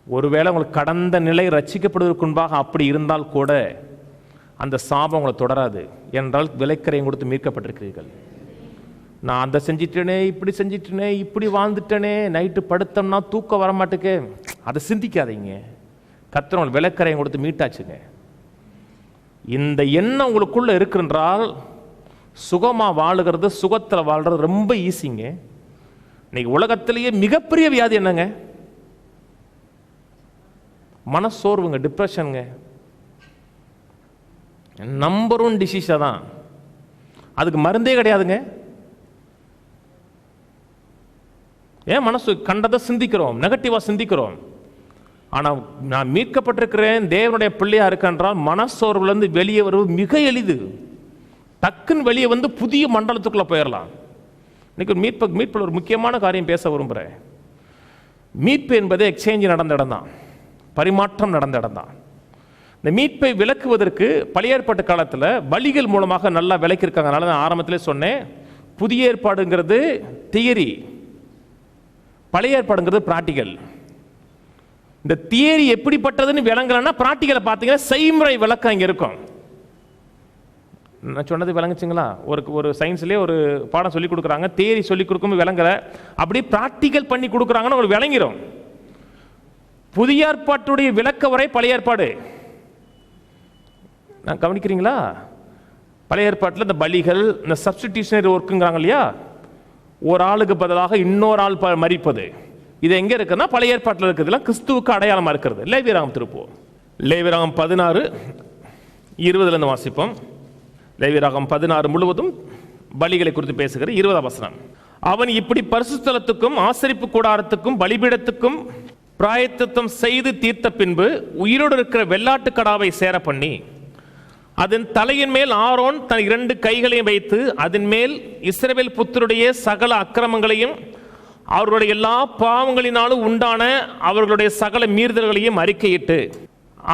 ஒருவேளை உங்களுக்கு கடந்த நிலை ரட்சிக்கப்படுவதற்கு முன்பாக அப்படி இருந்தால் கூட அந்த சாபம் உங்களை தொடராது. என்றால் விலைக்கரையும் கொடுத்து மீட்கப்பட்டிருக்கிறீர்கள். நான் அதை செஞ்சிட்டேனே, இப்படி செஞ்சிட்டேனே, இப்படி வாழ்ந்துட்டேனே, நைட்டு படுத்தோம்னா தூக்கம் வர மாட்டேக்கு, அதை சிந்திக்காதீங்க. கர்த்தர் விளக்கரையும் கொடுத்து மீட்டாச்சுங்க. இந்த எண்ணம் உங்களுக்குள்ள இருக்குன்றால் சுகமாக வாழுகிறது, சுகத்தில் வாழ்றது ரொம்ப ஈஸிங்க. இன்னைக்கு உலகத்திலேயே மிகப்பெரிய வியாதி என்னங்க? மனசோர்வுங்க, டிப்ரெஷனுங்க. நம்பர் 1 டிசீஸாக தான். அதுக்கு மருந்தே கிடையாதுங்க. ஏன் மனசு கண்டதை சிந்திக்கிறோம், நெகட்டிவாக சிந்திக்கிறோம். ஆனால் நான் மீட்கப்பட்டிருக்கிறேன், தேவனுடைய பிள்ளையாக இருக்கென்றால் மனசோர்வுலேருந்து வெளியே வருவது மிக எளிது. டக்குன்னு வெளியே வந்து புதிய மண்டலத்துக்குள்ளே போயிடலாம். இன்னைக்கு மீட்பில் ஒரு முக்கியமான காரியம் பேச விரும்புகிறேன். மீட்பு என்பது எக்ஸ்சேஞ்ச் நடந்த இடம் தான், பரிமாற்றம் நடந்த இடம் தான். இந்த மீட்பை விளக்குவதற்கு பழைய ஏற்பாட்டு காலத்தில் பலிகள் மூலமாக நல்லா விளக்கியிருக்காங்க. அதனால நான் ஆரம்பத்திலே சொன்னேன், புதிய ஏற்பாடுங்கிறது தியரி, பழைய ஏற்பாடுங்கிறது பிராக்டிக்கல். இந்த தியரி எப்படிப்பட்டதுன்னு விளங்கலன்னா பிராக்டிக்கலை பார்த்தீங்கன்னா செய்முறை விளக்கம் இங்கே இருக்கும். நான் சொன்னது விளங்குச்சுங்களா? ஒரு சயின்ஸ்லேயே ஒரு பாடம் சொல்லி கொடுக்குறாங்க, தியரி சொல்லி கொடுக்கும் விளங்கலை, அப்படி ப்ராக்டிக்கல் பண்ணி கொடுக்குறாங்கன்னு ஒரு விளங்கிடும். புதிய ஏற்பாட்டுடைய விளக்க உரை பழைய ஏற்பாடு. நான் கவனிக்கிறீங்களா? பழைய ஏற்பாட்டில் இந்த பலிகள், இந்த சப்ஸ்டிடியூஷனரி ஒர்க்குங்கிறாங்க இல்லையா, ஒரு ஆளுக்கு பதிலாக இன்னொரு ஆள் மரிப்பது, இது எங்கே இருக்குன்னா பழைய ஏற்பாட்டில் இருக்கிறதுலாம் கிறிஸ்துவுக்கு அடையாளமாக இருக்கிறது. லேவியராகம் திருப்போம். லேவியராகம் 16:20 வாசிப்போம். லேவியராகம் 16 முழுவதும் பலிகளை குறித்து பேசுகிற 20ஆம் வசனம். அவன் இப்படி பரிசுத்தலத்துக்கும் ஆசரிப்பு கூடாரத்துக்கும் பலிபீடத்துக்கும் பிராயத்தம் செய்து தீர்த்த பின்பு உயிரோடு இருக்கிற வெள்ளாட்டு கடாவை சேர பண்ணி அதன் தலையின் மேல் ஆரோன் தன் 2 கைகளையும் வைத்து அதன் மேல் இஸ்ரவேல் புத்தருடைய சகல அக்கிரமங்களையும் அவர்களுடைய எல்லா பாவங்களினாலும் உண்டான அவர்களுடைய சகல மீறுதல்களையும் அறிக்கையிட்டு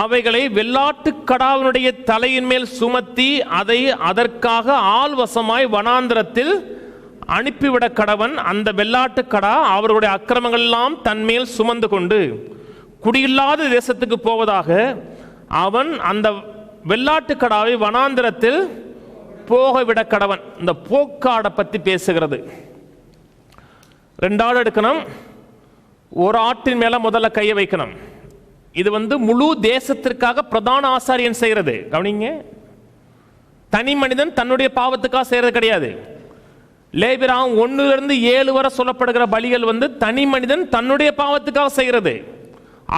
அவைகளை வெள்ளாட்டு கடாவினுடைய தலையின் மேல் சுமத்தி அதை அதற்காக ஆள்வசமாய் வனாந்திரத்தில் அனுப்பிவிட கடவன். அந்த வெள்ளாட்டு கடா அவர்களுடைய அக்கிரமங்கள் எல்லாம் தன்மேல் சுமந்து கொண்டு குடியில்லாத தேசத்துக்கு போவதாக அவன் அந்த வெள்ளாட்டு கடாவை வனாந்திரத்தில் போகவிட கடவன். இந்த போக்காடை பற்றி பேசுகிறது. 2 ஆடு எடுக்கணும், ஒரு ஆட்டின் மேல முதல்ல கையை வைக்கணும். இது முழு தேசத்திற்காக பிரதான ஆசாரியன் செய்யறது. கவனிங்க, தனி மனிதன் தன்னுடைய பாவத்துக்காக செய்யறது கிடையாது. லேவியராகம் 1-7 வரை சொல்லப்படுகிற பலிகள் தனி மனிதன் தன்னுடைய பாவத்துக்காக செய்யறது.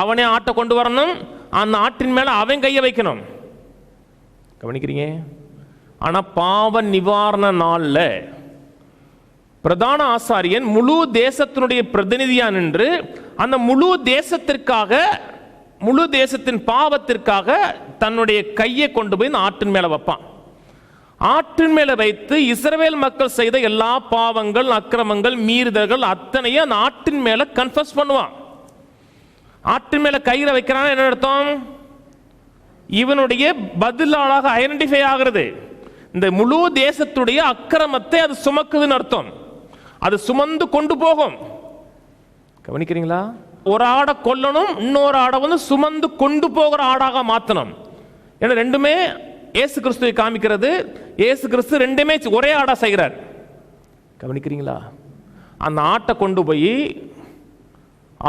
அவனே ஆட்டை கொண்டு வரணும், அந்த ஆட்டின் மேல அவன் கையை வைக்கணும். கவனிக்கிறீங்க? ஆனா பாவ நிவாரண நாள்ல பிரதான ஆசாரியன் முழு தேசத்தினுடைய பிரதிநிதியா நின்று அந்த முழு தேசத்திற்காக, முழு தேசத்தின் பாவத்திற்காக தன்னுடைய கையை கொண்டு போய் ஆட்டின் மேல வைப்பான். ஆற்றின் மேல வைத்து இஸ்ரவேல் மக்கள் செய்த எல்லா பாவங்கள், அக்கிரமங்கள், மீறுதல்கள் அத்தனையும் அந்த ஆட்டின் மேல கன்ஃபஸ் பண்ணுவான். ஆட்டின் மேல கையில வைக்கிறான் என்ன அர்த்தம்? இவனுடைய பதிலாளாக ஐடென்டிஃபை ஆகிறது. இந்த முழு தேசத்துடைய அக்கிரமத்தை அது சுமக்குதுன்னு அர்த்தம். அது சுமந்து கொண்டு போகும். கவனிக்கிறீங்களா? ஒரு ஆடை கொல்லணும், இன்னொரு ஆடை சுமந்து கொண்டு போகிற ஆடாக மாற்றணும். ஏன்னா ரெண்டுமே இயேசு கிறிஸ்துவை காமிக்கிறது. இயேசு கிறிஸ்து ரெண்டுமே ஒரே ஆடா செய்கிறார். கவனிக்கிறீங்களா? அந்த ஆட்டை கொண்டு போய்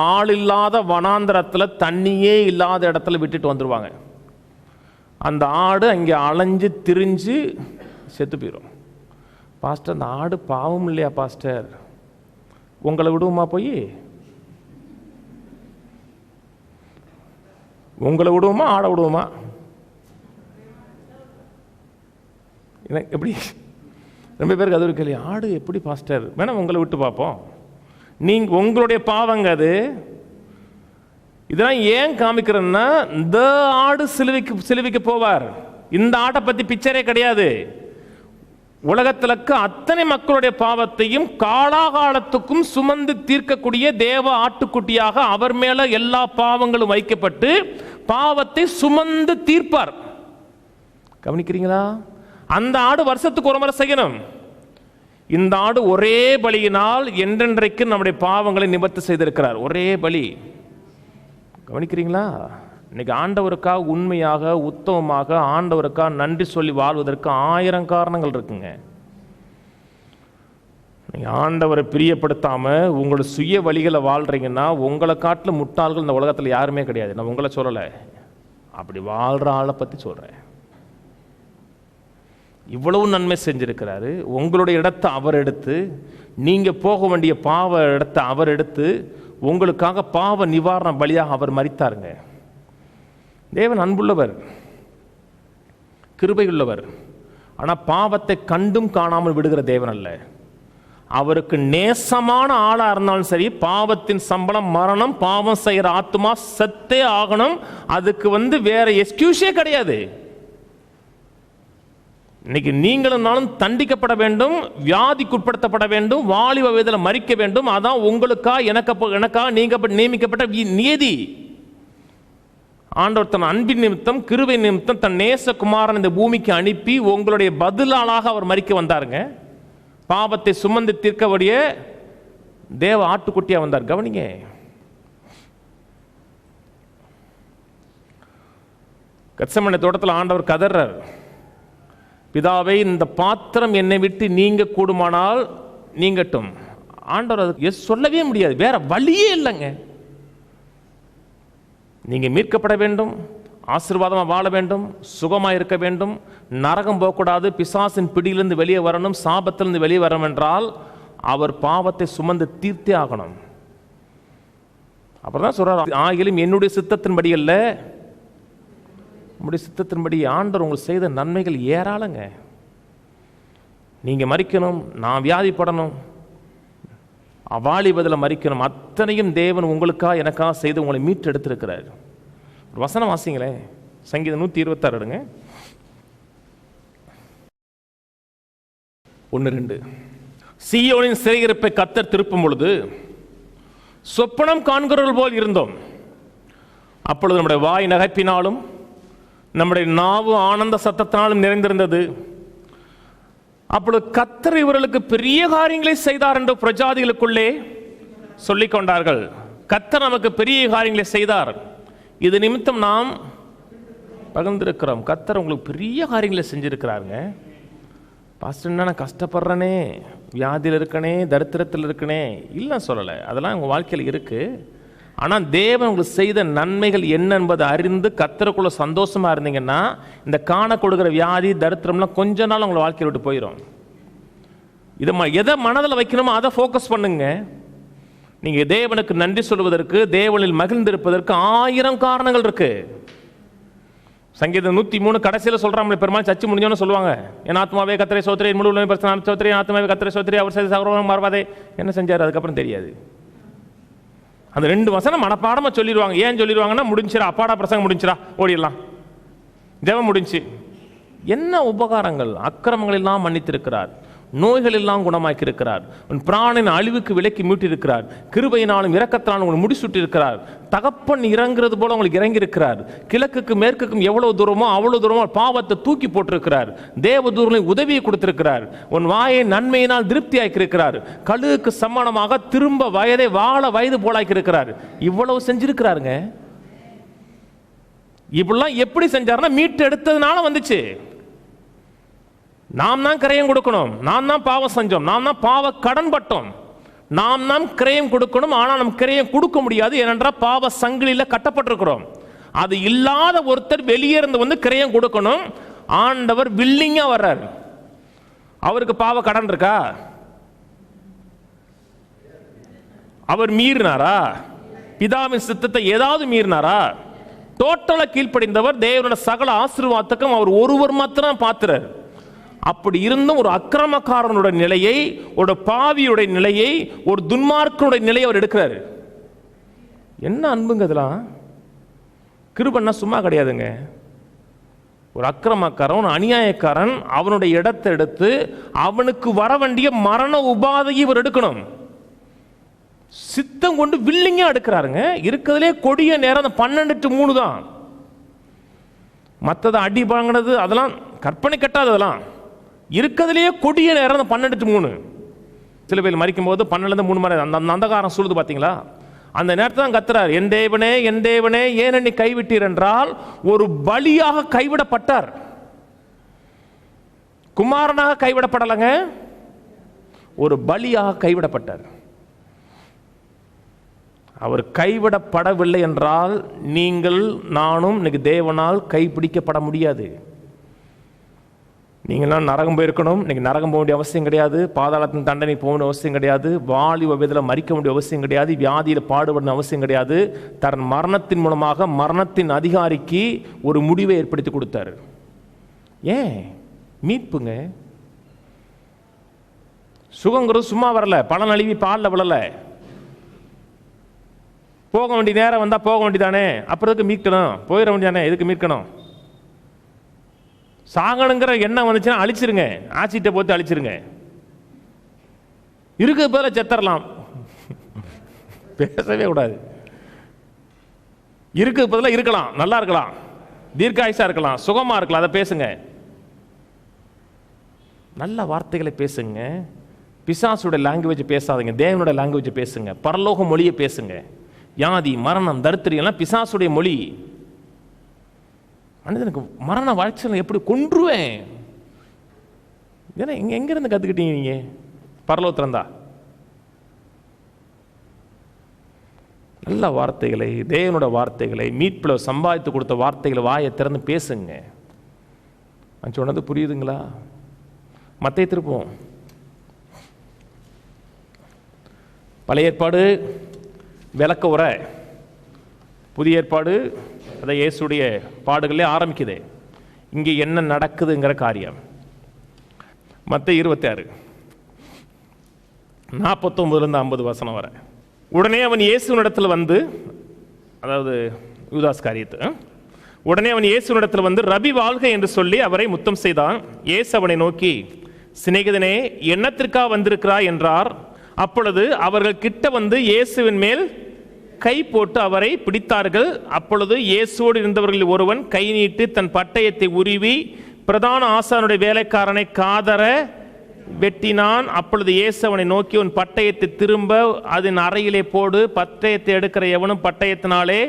ஆள் இல்லாத வனாந்திரத்தில், தண்ணியே இல்லாத இடத்துல விட்டுட்டு வந்துடுவாங்க. அந்த ஆடு அங்கே அலைஞ்சு திரிஞ்சு செத்து போயிடும். பாஸ்டர், அந்த ஆடு பாவம் இல்லையா பாஸ்டர்? உங்களை விடுவோமா? போய் உங்களை விடுவோமா, ஆடை விடுவோமா? எப்படி? ரொம்ப பேருக்கு அது ஒரு கேள்வி. ஆடு எப்படி பாஸ்டர்? வேணா உங்களை விட்டு பார்ப்போம். நீங்க உங்களுடைய பாவங்க அது. இதெல்லாம் ஏன் காமிக்கிறேன்னா, இந்த ஆடு சிலுவைக்கு போவார். இந்த ஆட்டை பத்தி பிக்சரே கிடையாது. உலகத்தில் அத்தனை மக்களுடைய பாவத்தையும் காலாகாலத்துக்கும் சுமந்து தீர்க்கக்கூடிய தேவ ஆட்டுக்குட்டியாக அவர் மேல எல்லா பாவங்களும் வைக்கப்பட்டு பாவத்தை சுமந்து தீர்ப்பார். கவனிக்கிறீங்களா? அந்த ஆடு வருஷத்துக்கு ஒரு முறை செய்யணும். இந்த ஆடு ஒரே பலியினால் என்றென்றைக்கு நம்முடைய பாவங்களை நிவர்த்தி செய்திருக்கிறார். ஒரே பலி. கவனிக்கிறீங்களா? இன்னைக்கு ஆண்டவருக்காக உண்மையாக, உத்தமமாக ஆண்டவருக்காக நன்றி சொல்லி வாழ்வதற்கு 1000 காரணங்கள் இருக்குங்க. ஆண்டவரை பிரியப்படுத்தாம உங்களோட சுய வழிகளை வாழ்றீங்கன்னா உங்களை காட்டிலும் முட்டாள்கள் இந்த உலகத்தில் யாருமே கிடையாது. நான் உங்களை சொல்லலை, அப்படி வாழ்ற ஆளை பற்றி சொல்றேன். இவ்வளவு நன்மை செஞ்சிருக்கிறாரு. உங்களுடைய இடத்தை அவர் எடுத்து, நீங்க போக வேண்டிய பாவ இடத்தை அவர் எடுத்து, உங்களுக்காக பாவ நிவாரண பலியாக அவர் மரித்தாருங்க. தேவன் அன்புள்ளவர், கிருபையுள்ளவர். ஆனால் பாவத்தை கண்டும் காணாமல் விடுகிற தேவன் அல்ல. அவருக்கு நேசமான ஆளா இருந்தாலும் சரி, பாவத்தின் சம்பளம் மரணம், பாவம் செய்கிற ஆத்மா செத்தே ஆகணும். அதுக்கு வேற எக்ஸ்கியூஸே கிடையாது. இன்னைக்கு நீங்களும் நானும் தண்டிக்கப்பட வேண்டும், வியாதிக்குட்படுத்தப்பட வேண்டும், வாலிப வயதில் மரிக்க வேண்டும். அதான் எனக்காக நீங்க நியமிக்கப்பட்ட நீதி. ஆண்டவர் தன் அன்பின் நிமித்தம், கிருபை நிமித்தம் தன் நேசகுமாரன் இந்த பூமிக்கு அனுப்பி உங்களுடைய பதிலாளாக அவர் மரிக்க வந்தாருங்க. பாவத்தை சுமந்து தீர்க்கக்கூடிய தேவ ஆட்டுக்குட்டியா வந்தார். கவனிங்க, கெத்செமனே தோட்டத்தில் ஆண்டவர் கதறார், பிதாவை இந்த பாத்திரம் என்னை விட்டு நீங்க கூடுமானால் நீங்கட்டும். ஆண்டவர் அதுக்கு சொல்லவே முடியாது, வேற வழியே இல்லைங்க. நீங்க மீட்கப்பட வேண்டும், ஆசீர்வாதமாக வாழ வேண்டும், சுகமாக இருக்க வேண்டும், நரகம் போகக்கூடாது, பிசாசின் பிடியிலிருந்து வெளியே வரணும், சாபத்திலிருந்து வெளியே வரணும் என்றால் அவர் பாவத்தை சுமந்து தீர்த்தே ஆகணும். அப்புறம் தான் சொல்றார், ஆகிலும் என்னுடைய சித்தத்தின்படி அல்ல, உங்களுடைய சித்தத்தின்படி. ஆண்டவர் உங்களுக்கு செய்த நன்மைகள் ஏராளங்க. நீங்க மரிக்கணும், நான் வியாதிப்படணும், அவாலிபதில் மரிக்கணும், அத்தனையும் தேவன் உங்களுக்காக எனக்காக செய்து உங்களை மீட்டு எடுத்திருக்கிறார். ஒரு வசனம் வாசிங்களே, சங்கீதம் 126 எடுங்க. 1-2. சீயோனின் சிறையிருப்பை கர்த்தர் திருப்பும் பொழுது சொப்பனம் காண்கிறவர்கள் போல் இருந்தோம். அப்பொழுது நம்முடைய வாய் நகைப்பினாலும் நம்முடைய நாவு ஆனந்த சத்தத்தினாலும் நிறைந்திருந்தது. அப்பொழுது கர்த்தர் இவர்களுக்கு பெரிய காரியங்களை செய்தார் என்று பிரஜாதிகளுக்குள்ளே சொல்லிக் கொண்டார்கள். கர்த்தர் நமக்கு பெரிய காரியங்களை செய்தார், இது நிமித்தம் நாம் பகிர்ந்திருக்கிறோம். கர்த்தர் உங்களுக்கு பெரிய காரியங்களை செஞ்சிருக்கிறாருங்க. பாஸ்டர், நான் கஷ்டப்படுறேனே, வியாதியில் இருக்கனே, தரித்திரத்தில் இருக்கனே இல்லை சொல்லலை, அதெல்லாம் உங்கள் வாழ்க்கையில் இருக்கு. ஆனால் தேவன் உங்களுக்கு செய்த நன்மைகள் என்ன என்பதை அறிந்து கர்த்தருக்குள்ள சந்தோஷமா இருந்தீங்கன்னா இந்த காண கொடுக்குற வியாதி தரித்திரம்லாம் கொஞ்ச நாள் உங்களை வாழ்க்கையை விட்டு போயிடும். இதை எதை மனதில் வைக்கணுமோ அதை ஃபோக்கஸ் பண்ணுங்க. நீங்கள் தேவனுக்கு நன்றி சொல்வதற்கு, தேவனில் மகிழ்ந்திருப்பதற்கு 1000 காரணங்கள் இருக்கு. சங்கீதம் 103 கடைசியில் சொல்றாங்க, பெருமாள் சர்ச்சை முடிஞ்சோன்னு சொல்லுவாங்க, என் ஆத்மாவே கர்த்தரை சோத்திரி, முழு பிரச்சனை சோத்திரி, ஆத்மாவே கர்த்தரை சோத்திரி, அவர் செய்த சகோதரன் மறவாதே. என்ன செஞ்சார் அதுக்கப்புறம் தெரியாது. அந்த 2 வசனம் மனப்பாடமா சொல்லிடுவாங்க. ஏன் சொல்லிடுவாங்கன்னா, முடிஞ்சிரா, அப்பாடா பிரசங்கம் முடிஞ்சிரா, ஓடிடலாம், ஜெபம் முடிஞ்சு. என்ன உபகாரங்கள், அக்கிரமங்கள் எல்லாம் மன்னித்திருக்கிறார், நோய்கள் எல்லாம் குணமாக்கி இருக்கிறார், உன் பிராணின் அழிவுக்கு விலக்கி மீட்டிருக்கிறார், கிருபையினாலும் இரக்கத்தினாலும் உங்களை முடிசூட்டி இருக்கிறார், தகப்பன் இறங்குறது போல உங்களுக்கு இறங்கி இருக்கிறார், கிழக்குக்கும் மேற்குக்கும் எவ்வளவு தூரமோ அவ்வளவு தூரமோ பாவத்தை தூக்கி போட்டிருக்கிறார், தேவதூர்களை உதவியை கொடுத்திருக்கிறார், உன் வாயை நன்மையினால் திருப்தி ஆக்கியிருக்கிறார், கழுகுக்கு சமானமாக திரும்ப வயதை வாழ வயது போலாக்கி இருக்கிறார். இவ்வளவு செஞ்சிருக்கிறாருங்க. இப்படிலாம் எப்படி செஞ்சாருன்னா மீட்டு எடுத்ததுனால வந்துச்சு. நாம் தான் கிரயம் கொடுக்கணும், நாம் தான் பாவம் செஞ்சோம், நாம் தான் பாவ கடன் பட்டோம், நாம் தான் கிரயம் கொடுக்கணும். ஆனால் நம் கிரயம் கொடுக்க முடியாது, ஏனென்றால் பாவ சங்கிலியில் கட்டப்பட்டிருக்கிறோம். அது இல்லாத ஒருத்தர் வெளியே இருந்து கிரயம் கொடுக்கணும். ஆண்டவர் வில்லிங்கா வர்றார். அவருக்கு பாவ கடன் இருக்கா? அவர் மீறினாரா? பிதாவின் சித்தத்தை ஏதாவது மீறினாரா? டோட்டலா கீழ்ப்படிந்தவர். தேவனோட சகல ஆசீர்வாதத்துக்கும் அவர் ஒருவர் மாத்திரம் பாத்துறார். அப்படி இருந்தும் ஒரு அக்கிரமக்காரனுடைய நிலையை, ஒரு பாவியுடைய நிலையை, ஒரு துன்மார்க்கனுடைய நிலையை அவர் எடுக்கிறாரு. என்ன அன்புங்க இதெல்லாம்! கிருபைன்னா சும்மா கிடையாதுங்க. ஒரு அக்கிரமக்காரன், ஒரு அநியாயக்காரன், அவனுடைய இடத்தை எடுத்து அவனுக்கு வர வேண்டிய மரண உபாதையை இவர் எடுக்கணும். சித்தம் கொண்டு வில்லிங்கா எடுக்கிறாருங்க. இருக்கிறதுலே கொடிய நேரம் 12-3 தான். மற்றதை அடி வாங்கினது அதெல்லாம் கற்பனை கட்டாது. அதெல்லாம் இருக்கிறதுலேயே கொடிய நேரம் 12-3. சில பேர் மறிக்கும் போது 12-3 மணி அந்த அந்தகாரம் சொல்லுது பார்த்தீங்களா? அந்த நேரத்தில் தான் கத்துறார், என் தேவனே என் தேவனே ஏன் என்னை கைவிட்டீர் என்றால் ஒரு பலியாக கைவிடப்பட்டார். குமாரனாக கைவிடப்படலைங்க, ஒரு பலியாக கைவிடப்பட்டார். அவர் கைவிடப்படவில்லை என்றால் நீங்கள் நானும் இன்னைக்கு தேவனால் கைப்பிடிக்கப்பட முடியாது. நீங்களாம் நரகம் போயிருக்கணும், இன்னைக்கு நரகம் போக வேண்டிய அவசியம் கிடையாது. பாதாளத்தின் தண்டனை போக வேண்டிய அவசியம் கிடையாது. வாலிப வயதில் மறிக்க வேண்டிய அவசியம் கிடையாது. வியாதியில் பாடுபட அவசியம் கிடையாது. தன் மரணத்தின் மூலமாக மரணத்தின் அதிகாரிக்கு ஒரு முடிவை ஏற்படுத்தி கொடுத்தாரு. ஏன்? மீட்புங்க. சுகங்கிறது சும்மா வரல, பல நழுவி பாலில் விழல. போக வேண்டிய நேரம் வந்தா போக வேண்டியதானே, அப்புறம் எதுக்கு மீட்கணும்? போயிட வேண்டியதானே, எதுக்கு மீட்கணும்? சாகணுங்கிற எண்ணம் வந்துச்சுன்னா அழிச்சிருங்க, ஆசிட்டை போட்டு அழிச்சிருங்க. இருக்க போல செத்தரலாம், பேசவே கூடாது. இருக்க பதிலாக இருக்கலாம், நல்லா இருக்கலாம், தீர்க்காயுசா இருக்கலாம், சுகமா இருக்கலாம், அதை பேசுங்க. நல்ல வார்த்தைகளை பேசுங்க. பிசாசுடைய லாங்குவேஜ் பேசாதீங்க, தேவனுடைய லாங்குவேஜ் பேசுங்க. பரலோக மொழியை பேசுங்க. வியாதி, மரணம், தரித்திரம் எல்லாம் பிசாசுடைய மொழி. மனிதனுக்கு மரண வாழ்க்கையில் எப்படி கொன்றுவேன், ஏன்னா எங்க இருந்து கத்துக்கிட்டீங்க நீங்க? பரலோகத்திலிருந்தா? நல்ல வார்த்தைகளை, தேவனோட வார்த்தைகளை, மீட்பில் சம்பாதித்து கொடுத்த வார்த்தைகளை வாயை திறந்து பேசுங்க. நான் சொன்னது புரியுதுங்களா? மத்தேயு திருப்போம். பழைய ஏற்பாடு விளக்க உரை, புதிய ஏற்பாடு அதை இயேசுடைய பாடுகளே ஆரம்பிக்குது. இங்கே என்ன நடக்குதுங்கிற காரியம். மத்தேயு 26 49 50 வசனம் வரை. உடனே அவன் இயேசுவினிடத்தில் வந்து, அதாவது யூதாஸ் காரியத்து, உடனே அவன் இயேசுவினிடத்தில் வந்து ரபி வாழ்க என்று சொல்லி அவரை முத்தம் செய்தான். இயேசு அவனை நோக்கி, சிநேகிதனே, என்னத்திற்காக வந்திருக்கிறாய் என்றார். அப்பொழுது அவர்கள் கிட்ட வந்து இயேசுவின் மேல் கை போட்டு அவரை பிடித்தார்கள். அப்பொழுது இயேசுவோடு இருந்தவர்களில் ஒருவன் கை நீட்டி தன் பட்டயத்தை உருவி பிரதான ஆசானுடைய வேலைக்காரனை காதர வெட்டினான். அப்பொழுது இயேசு அவனை நோக்கி, உன் பட்டயத்தை திரும்ப அதன் அறையிலே போடு, பட்டயத்தை எடுக்கிற எவனும் பட்டயத்தினாலே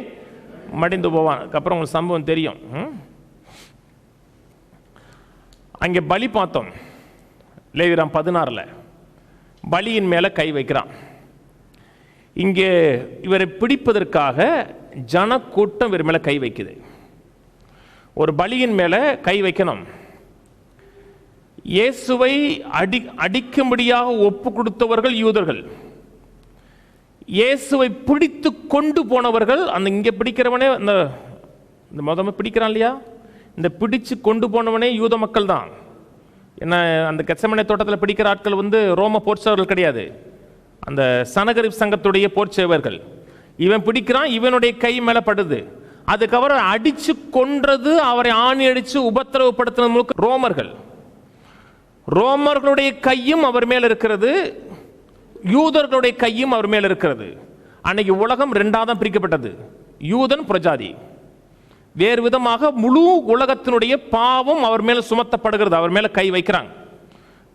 மடிந்து போவான். அதுக்கப்புறம் உங்களுக்கு சம்பவம் தெரியும். அங்கே பலி பார்த்தோம். லேவியராம் 16 பலியின் மேல கை வைக்கிறான். இங்கே இவரை பிடிப்பதற்காக ஜனக்கூட்டம் இவர் மேல கை வைக்குது. ஒரு பலியின் மேல கை வைக்கணும். இயேசுவை அடிக்கும்படியாக ஒப்பு கொடுத்தவர்கள் யூதர்கள். இயேசுவை பிடித்து கொண்டு போனவர்கள், அந்த இங்கே பிடிக்கிறவனே, அந்த மொதல் பிடிக்கிறான் இல்லையா, இந்த பிடிச்சு கொண்டு போனவனே யூத மக்கள் தான். ஏன்னா அந்த கெத்செமனே தோட்டத்தில் பிடிக்கிற ஆட்கள் வந்து ரோம போர்ச்சவர்கள் கிடையாது, அந்த சனகரிப் சங்கத்துடைய போர்ச்சேவர்கள். இவன் பிடிக்கிறான், இவனுடைய கை மேல படுது. அதுக்கப்புறம் அடிச்சு கொன்றது, அவரை ஆணி அடிச்சு உபத்திரவப்படுத்தினது முழுக்க ரோமர்கள். ரோமர்களுடைய கையும் அவர் மேல இருக்கிறது, யூதர்களுடைய கையும் அவர் மேல இருக்கிறது. அன்னைக்கு உலகம் ரெண்டாதான் பிரிக்கப்பட்டது, யூதன் பிரஜாதி. வேறு விதமாக முழு உலகத்தினுடைய பாவம் அவர் மேல சுமத்தப்படுகிறது. அவர் மேல கை வைக்கிறாங்க.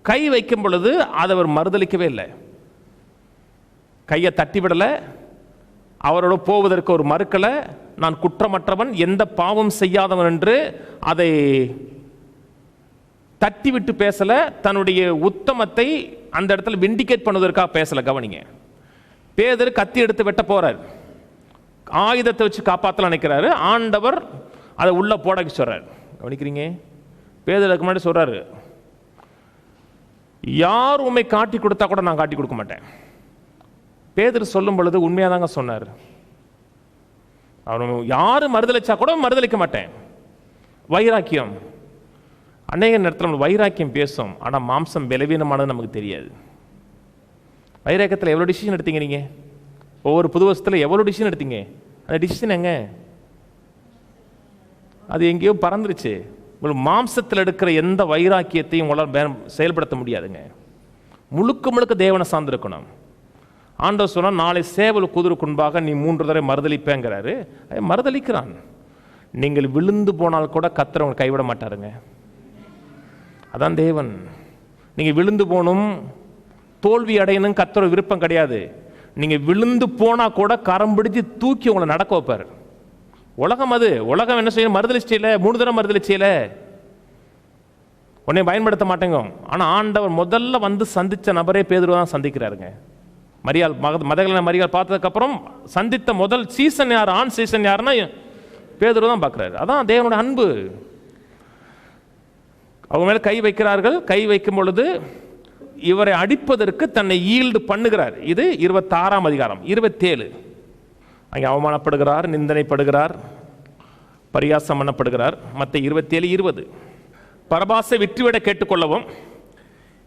கை வைக்கும் பொழுது அதை அவர் மறுதளிக்கவே இல்லை, கையை தட்டிவிடல, அவரோட போவதற்கு ஒரு மறுக்கல. நான் குற்றமற்றவன், எந்த பாவம் செய்யாதவன் என்று அதை தட்டிவிட்டு பேசல. தன்னுடைய உத்தமத்தை அந்த இடத்துல விண்டிகேட் பண்ணுவதற்காக பேசல. கவனிங்க, பேதர் கத்தி எடுத்து வெட்ட போறார், ஆயுதத்தை வச்சு காப்பாற்றலாம் நினைக்கிறாரு. ஆண்டவர் அதை உள்ள போட சொல்றாரு. கவனிக்கிறீங்க, பேதருக்கு முன்னாடி சொல்றாரு, யார் உண்மை காட்டி கொடுத்தா கூட நான் காட்டி கொடுக்க மாட்டேன். பேதர் சொல்லும் பொழுது உண்மையாதாங்க சொன்னார். அவர் யாரு மறுதளிச்சா கூட மறுதளிக்க மாட்டேன். வைராக்கியம், அநேக நேரத்தில் நம்ம வைராக்கியம் பேசும், ஆனால் மாம்சம் பலவீனமானது நமக்கு தெரியாது. வைராக்கியத்தில் எவ்வளோ டிசிஷன் எடுத்தீங்க நீங்கள்? ஒவ்வொரு புது வருஷத்தில் எவ்வளோ டிசிஷன் எடுத்தீங்க? அந்த டிசிஷன் எங்க? அது எங்கேயோ பறந்துருச்சு. உங்களுக்கு மாம்சத்தில் எடுக்கிற எந்த வைராக்கியத்தையும் உங்களால் செயல்படுத்த முடியாதுங்க. முழுக்க முழுக்க தேவனை சார்ந்திருக்கணும். ஆண்டவர் சொன்னால், நாளை சேவல் குதிருக்கு முன்பாக நீ 3 தடவை மறுதளிப்பேங்கிறாரு. மறுதளிக்கிறான். நீங்கள் விழுந்து போனால் கூட கர்த்தர் உங்களை கைவிட மாட்டாருங்க. அதான் தேவன். நீங்கள் விழுந்து போகணும், தோல்வி அடையணும் கர்த்தர் விருப்பம் கிடையாது. நீங்கள் விழுந்து போனால் கூட கரம் பிடிச்சு தூக்கி உங்களை நடக்க வைப்பார். உலகம் அது. உலகம் என்ன செய்யணும்? மறுதளிச்சில 3 தடவை மறுதளிச்சில. உடனே பயன்படுத்த மாட்டேங்க. ஆனால் ஆண்டவர் முதல்ல வந்து சந்தித்த நபரே பேதுரு தான் சந்திக்கிறாருங்க. மரியாள் மதகலன மரியாள் பார்த்ததுக்கப்புறம் சந்தித்த முதல் சீசன் யார், ஆண் சீசன் யாருன்னா பேதுரு தான் பார்க்குறாரு. அதான் தேவனோட அன்பு. அவங்க மேலே கை வைக்கிறார்கள். கை வைக்கும் பொழுது இவரை அடிப்பதற்கு தன்னை ஈல்டு பண்ணுகிறார். இது 26ஆம் அதிகாரம். 27 அங்கே அவமானப்படுகிறார், நிந்தனைப்படுகிறார், பரியாசம் பண்ணப்படுகிறார். மற்ற 27:20 பரபாசை விற்றுவிட கேட்டுக்கொள்ளவும்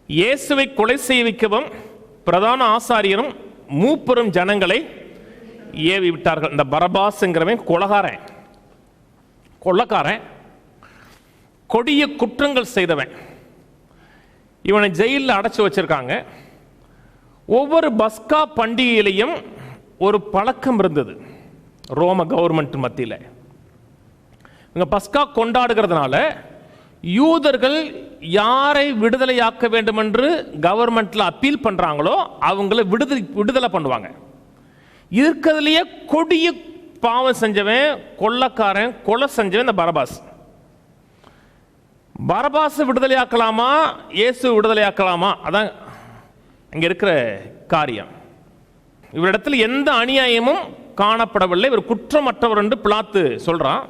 இயேசுவை கொலை செய்விக்கவும் பிரதான ஆசாரியரும் மூப்பரும் ஜனங்களை ஏவி விட்டார்கள். இந்த பரபாசுங்கிறவன் கொலைக்காரன், கொடிய குற்றங்கள் செய்தவன். இவனை ஜெயிலில் அடைச்சி வச்சிருக்காங்க. ஒவ்வொரு பஸ்கா பண்டிகையிலையும் ஒரு பழக்கம் இருந்தது ரோம கவர்மெண்ட் மத்தியில். இவங்க பஸ்கா கொண்டாடுகிறதுனால யூதர்கள் யாரை விடுதலையாக்க வேண்டும் என்று கவர்மெண்ட்ல அப்பீல் பண்றாங்களோ அவங்கள விடுதலை பண்ணுவாங்க. இருக்கிறதுலயே கொடிய பாவம் செஞ்சவன், கொள்ளைக்காரன், கொலை செஞ்சவன் இந்த பரபாஸ் விடுதலையாக்கலாமா, இயேசு விடுதலையாக்கலாமா? அதான் அங்க இருக்கிற காரியம். இவரிடத்தில் எந்த அநியாயமும் காணப்படவில்லை. இவர் குற்றமற்றவர் என்று பிலாத்து சொல்றான்.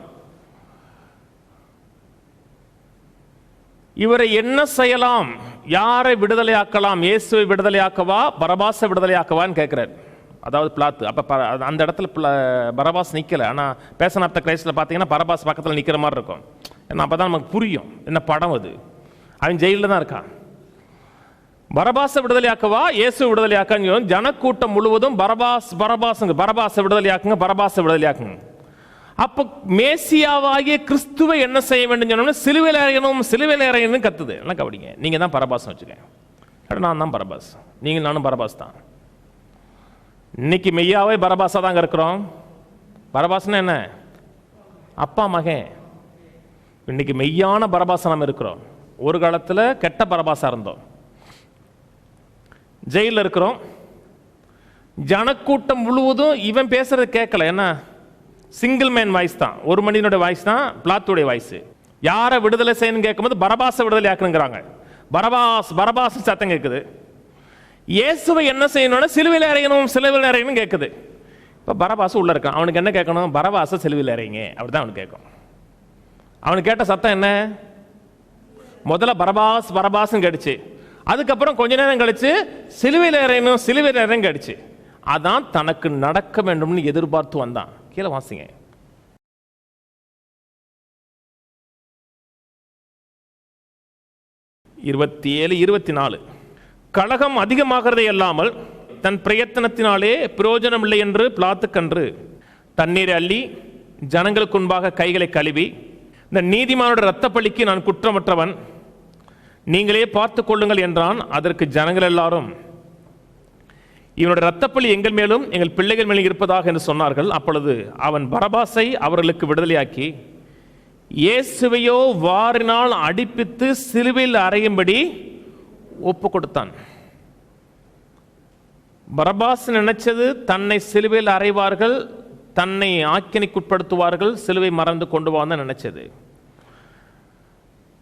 இவரை என்ன செய்யலாம், யாரை விடுதலையாக்கலாம், இயேசுவை விடுதலையாக்கவா பரபாசை விடுதலையாக்கவான்னு கேட்கிறார். அதாவது பிலாத்து. அப்போ அந்த இடத்துல பரபாஸ் நிற்கலை. ஆனால் பேசன் ஆஃப் த கிரைஸ்டில் பார்த்தீங்கன்னா பரபாஸ் பக்கத்தில் நிற்கிற மாதிரி இருக்கும். ஏன்னா அப்போ தான் நமக்கு புரியும் என்ன படம் அது. அவன் ஜெயிலில் தான் இருக்கான். பரபாசை விடுதலையாக்கவா இயேசு விடுதலையாக்க ஜனக்கூட்டம் முழுவதும் பரபாசை விடுதலையாக்குங்க. அப்போ மேசியாவாகிய கிறிஸ்துவை என்ன செய்ய வேண்டும் சொன்னோம்னா சிலுவையில் அறையணும் கத்துது. எல்லாம் கவனிங்க. நீங்கள் தான் பரபாசம் வச்சுக்க, நான் தான் பரபாஸ், நீங்கள் நானும் பரபாஸ் தான். இன்னைக்கு மெய்யாவே பரபாஸா தாங்க இருக்கிறோம். பரபாஸ்னா என்ன? அப்பா மகன். இன்னைக்கு மெய்யான பரபாசா நம்ம இருக்கிறோம். ஒரு காலத்தில் கெட்ட பரபாசா இருந்தோம். ஜெயிலில் இருக்கிறோம். ஜனக்கூட்டம் முழுவதும் இவன் பேசுறது கேட்கல. என்ன? சிங்கிள் மேன் வாய்ஸ் தான், ஒரு மனிதனுடைய வாய்ஸ் தான் பிலாத்துடைய வாய்ஸ். யாரை விடுதலை செய்யணும்னு கேட்கும்போது பரபாசை விடுதலை ஆக்கணுங்கிறாங்க. பரபாஸ் சத்தம் கேட்குது. இயேசுவை என்ன செய்யணும்னா சிலுவையில் அறையணும் கேட்குது. இப்போ பரபாஸ் உள்ள இருக்கான். அவனுக்கு என்ன கேட்கணும்? பரபாசை சிலுவையில் அறையுங்க, அப்படிதான் அவனுக்கு கேட்கும். அவனுக்கு கேட்ட சத்தம் என்ன? முதல்ல பரபாஸ்ன்னு கேட்டுச்சு. அதுக்கப்புறம் கொஞ்ச நேரம் கழிச்சு சிலுவையில் அறையணும் கேட்டுச்சு. அதான் தனக்கு நடக்க வேண்டும்னு எதிர்பார்த்து வந்தான். கீழே வாசிங்க. இருபத்தி 24 கலகம் அதிகமாகிறதே அல்லாமல் தன் பிரயத்தனத்தினாலே பிரயோஜனம் இல்லை என்று பிலாத்துக்கன்று தண்ணீரை அள்ளி ஜனங்களுக்கு முன்பாக கைகளை கழுவி, இந்த நீதிமானோட இரத்த பழிக்கு நான் குற்றமற்றவன், நீங்களே பார்த்து கொள்ளுங்கள் என்றான். அதற்கு ஜனங்கள் எல்லாரும் இவனுடைய இரத்தப்பழி எங்கள் மேலும் எங்கள் பிள்ளைகள் மேலும் இருப்பதாக என்று சொன்னார்கள். அப்பொழுது அவன் பரபாசை அவர்களுக்கு விடுதலையாக்கி இயேசுவையோ வாரினால் அடிப்பித்து சிலுவையில் அறையும்படி ஒப்பு கொடுத்தான். பரபாஸ் நினைச்சது தன்னை சிலுவையில் அறைவார்கள், தன்னை ஆக்கினைக்குட்படுத்துவார்கள், சிலுவை மறந்து கொண்டு வான்னு நினைச்சது.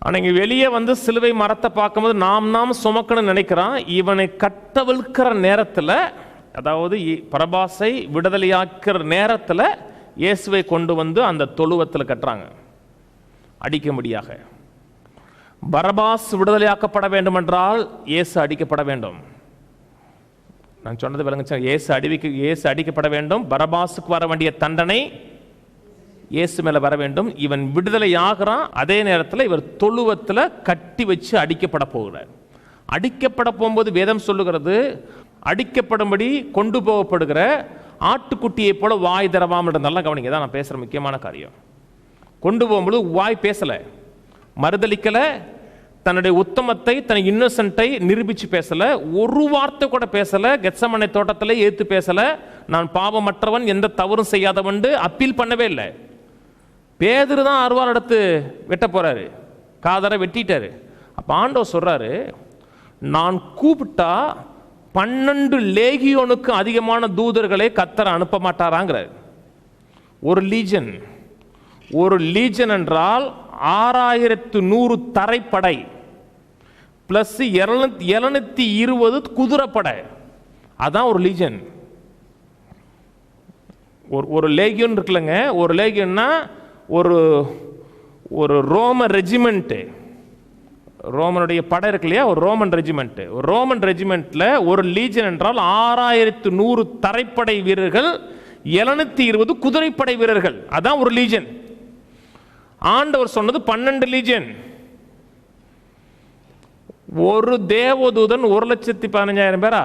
ஆனால் இங்கே வெளியே வந்து சிலுவை மரத்தை பார்க்கும்போது நாம் சுமக்கணும்னு நினைக்கிறான். இவனை கட்டவிழ்க்கிற நேரத்தில், அதாவது பரபாசை விடுதலையாக்கிற நேரத்தில் இயேசுவை கொண்டு வந்து அந்த தொழுவத்தில் கட்டுறாங்க அடிக்கும்படியாக. பரபாஸ் விடுதலையாக்கப்பட வேண்டும் என்றால் இயேசு அடிக்கப்பட வேண்டும். நான் சொன்னது விளங்குச்சா? இயேசு அடிக்கப்பட வேண்டும். பரபாசுக்கு வர வேண்டிய தண்டனை இயேசு மேல வர வேண்டும். இவன் விடுதலை ஆகிறான். அதே நேரத்தில் இவர் தொழுவத்தில் கட்டி வச்சு அடிக்கப்பட போகிறார். அடிக்கப்பட போகும்போது வேதம் சொல்லுகிறது, அடிக்கப்படும்படி கொண்டு போகப்படுகிற ஆட்டுக்குட்டியை போல வாய் தரவாமல். நல்லா கவனிங்க, தான் நான் பேசுற முக்கியமான காரியம். கொண்டு போகும்போது வாய் பேசல, மறுதளிக்கல, தன்னுடைய உத்தமத்தை, தன் இன்னசென்ட்டை நிரூபிச்சு பேசல, ஒரு வார்த்தை கூட பேசல. கெத்சமனை தோட்டத்தில் ஏத்து பேசல. நான் பாவமற்றவன், எந்த தவறும் செய்யாதவன் அப்பீல் பண்ணவே இல்லை. பேதுரு தான் அருவாள் எடுத்து வெட்ட போறாரு, காதரை வெட்டிட்டாரு. அப்ப ஆண்டவர் சொல்றாரு, நான் கூப்பிட்டா 12 லேகியோனுக்கு அதிகமான தூதர்களை கர்த்தர் அனுப்ப மாட்டாராங்கிறார். ஒரு லீஜன் என்றால் 6100 தரைப்படை. பிளஸ் 720 குதிரைப்படை. அதான் ஒரு லீஜன். ஒரு லேகியன் இருக்குல்லங்க, ஒரு லேகியன்னா ஒரு ரோமன் ரெஜிமெண்ட், ரோமனுடைய படை இருக்கு இல்லையா, ஒரு ரோமன் ரெஜிமெண்ட். ஒரு ரோமன் ரெஜிமெண்ட்ல ஒரு லீஜன் என்றால் 6100 தரைப்படை வீரர்கள், 720 குதிரைப்படை வீரர்கள். அதான் ஒரு லீஜன். ஆண்டவர் சொன்னது 12 லீஜன். ஒரு தேவதூதன் 1,15,000 பேரா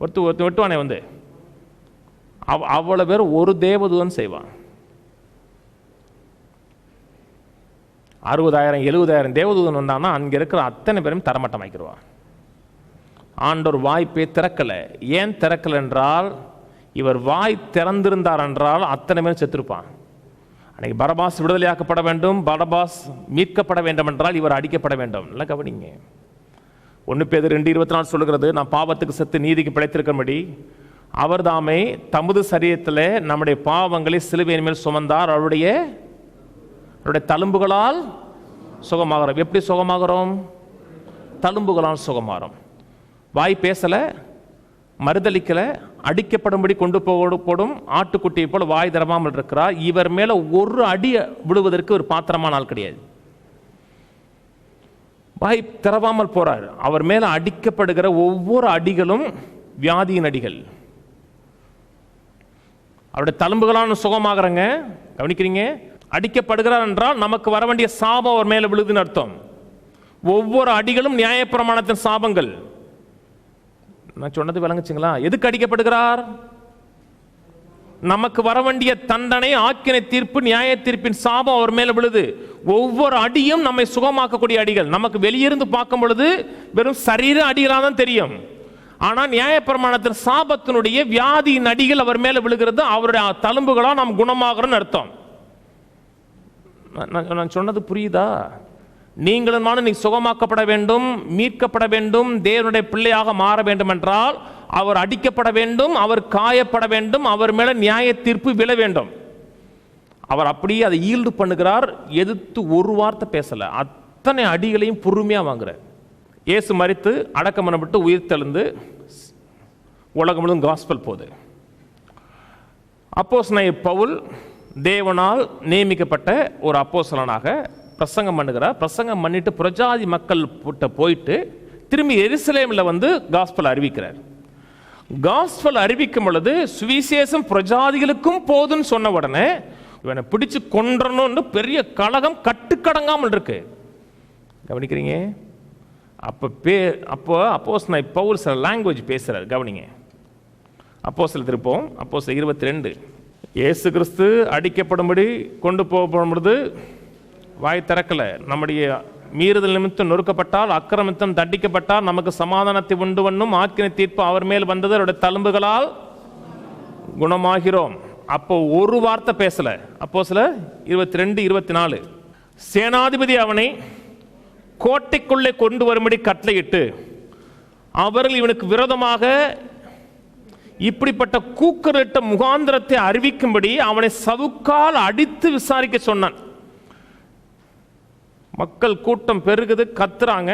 ஒருத்து வெட்டுவானே வந்து, அவ்வளவு பேர் ஒரு தேவதூதன் செய்வான். 60,000 70,000 தேவதூதன் வந்தான்னா அங்க இருக்கிற அத்தனை பேரும் தரமட்டமாக்கிடுவான். ஆண்டவர் வாய்ப்பே திறக்கல. ஏன் திறக்கல என்றால், இவர் வாய் திறந்திருந்தார் என்றால் அத்தனை பேரும் செத்துருப்பான். அன்னைக்கு பரபாஸ் விடுதலையாக்கப்பட வேண்டும், பரபாஸ் மீட்கப்பட வேண்டும் என்றால் இவர் அடிக்கப்பட வேண்டும். நல்லா கவனிங்க. 1 பேதுரு 2:24 சொல்லுகிறது, நாம் பாவத்துக்கு செத்து நீதிக்கு பிழைத்திருக்கும்படி அவர் தாமே தமது சரீரத்தில் நம்முடைய பாவங்களை சிலுவையின் மேல் சுமந்தார், அவருடைய தழும்புகளால் சுகமாகிறோம். எப்படி சுகமாகிறோம்? தழும்புகளால் சுகமாகிறோம். வாய் பேசல, மறுதளிக்கல, அடிக்கப்படும்படி கொண்டு போடும் ஆட்டுக்குட்டியை போல வாய் தரமாமல் இருக்கிறார். இவர் மேல ஒரு அடி விடுவதற்கு ஒரு பாத்திரமான ஆள் கிடையாது. வாய் திறவாமல் போறார். அவர் மேல அடிக்கப்படுகிற ஒவ்வொரு அடிகளும் வியாதியின் அடிகள். அவருடைய தழும்புகளான சுகமாகறங்க. கவனிக்கிறீங்க? அடிக்கப்படுகிறார் என்றால் நமக்கு வர வேண்டிய சாபம் அவர் மேல விழுதுன்னு அர்த்தம். ஒவ்வொரு அடிகளும் நியாயப்பிரமாணத்தின் சாபங்கள். நான் சொன்னது விளங்குச்சுங்களா? எதுக்கு அடிக்கப்படுகிறார்? நமக்கு வர வேண்டிய தண்டனை, ஆக்கினை தீர்ப்பு, நியாய தீர்ப்பின் சாபம் அவர் மேல விழுது. ஒவ்வொரு அடியும் நம்மை சுகமாக்கக்கூடிய அடிகள். நமக்கு வெளியிருந்து பார்க்கும் பொழுது வெறும் சரீர அடிகளாக தான் தெரியும். ஆனா நியாயப்பிரமாணத்தின் சாபத்தினுடைய வியாதியின் அடிகள் அவர் மேல விழுகிறது. அவருடைய தழும்புகளா நாம் குணமாகிறோம்னு அர்த்தம். நான் சொன்னது புரியுதா? நீங்களும் நீ சுகமாக்கப்பட வேண்டும், மீட்கப்பட வேண்டும், தேவனுடைய பிள்ளையாக மாற வேண்டும் என்றால் அவர் அடிக்கப்பட வேண்டும், அவர் காயப்பட வேண்டும், அவர் மேல நியாய தீர்ப்பு விழ வேண்டும். அவர் அப்படியே அதை ஈல்டு பண்ணுகிறார். எதிர்த்து ஒரு வார்த்தை பேசல. அத்தனை அடிகளையும் பொறுமையா வாங்குறார். இயேசு மரித்து அடக்கம் பண்ணப்பட்டு உயிர் தெழுந்து உலகம் முழுவதும் காஸ்பல் போகுது. அப்போஸ்தலனாகிய பவுல் தேவனால் நியமிக்கப்பட்ட ஒரு அப்போஸ்தலனாக பிரசங்கம் பண்ணுகிறார். பிரசங்கம் பண்ணிட்டு புறஜாதி மக்கள் போயிட்டு திரும்பி எருசலேமில் வந்து காஸ்பல் அறிவிக்கிறார். காஸ்பல் அறிவிக்கும் பொழுது சுவிசேஷம் புறஜாதிகளுக்கும் போதுன்னு சொன்ன உடனே இவனை பிடிச்சு கொன்றணும்னு பெரிய கலகம் கட்டுக்கடங்காமல் இருக்கு. கவனிக்கிறீங்க? அப்போ அப்போஸ்தலனாகிய பவுல் சில லாங்குவேஜ் பேசுறார். கவனிங்க. அப்போஸ்தலர் திருப்போம். அப்போஸ்தலர் 22. இயேசு கிறிஸ்து அடிக்கப்படும்படி கொண்டு போகப்படும் பொழுது வாய் திறக்கல. நம்முடைய மீறுதல் நிமித்தம் நொறுக்கப்பட்டால், அக்கிரமித்தம் தண்டிக்கப்பட்டால் நமக்கு சமாதானத்தை உண்டு பண்ணும் ஆக்கினை தீர்ப்பு அவர் மேல் வந்தது, அவருடைய தழும்புகளால் குணமாகிறோம். அப்போ ஒரு வார்த்தை பேசல. அப்போஸ்தலர் 22-24. சேனாதிபதி அவனை கோட்டைக்குள்ளே கொண்டு வரும்படி கட்டளையிட்டு அவர்கள் இவனுக்கு விரோதமாக இப்படிப்பட்ட கூக்குரலிட்ட முகாந்திரத்தை அறிவிக்கும்படி அவனை சவுக்கால் அடித்து விசாரிக்க சொன்னான். மக்கள் கூட்டம் பெருகுது, கத்துறாங்க.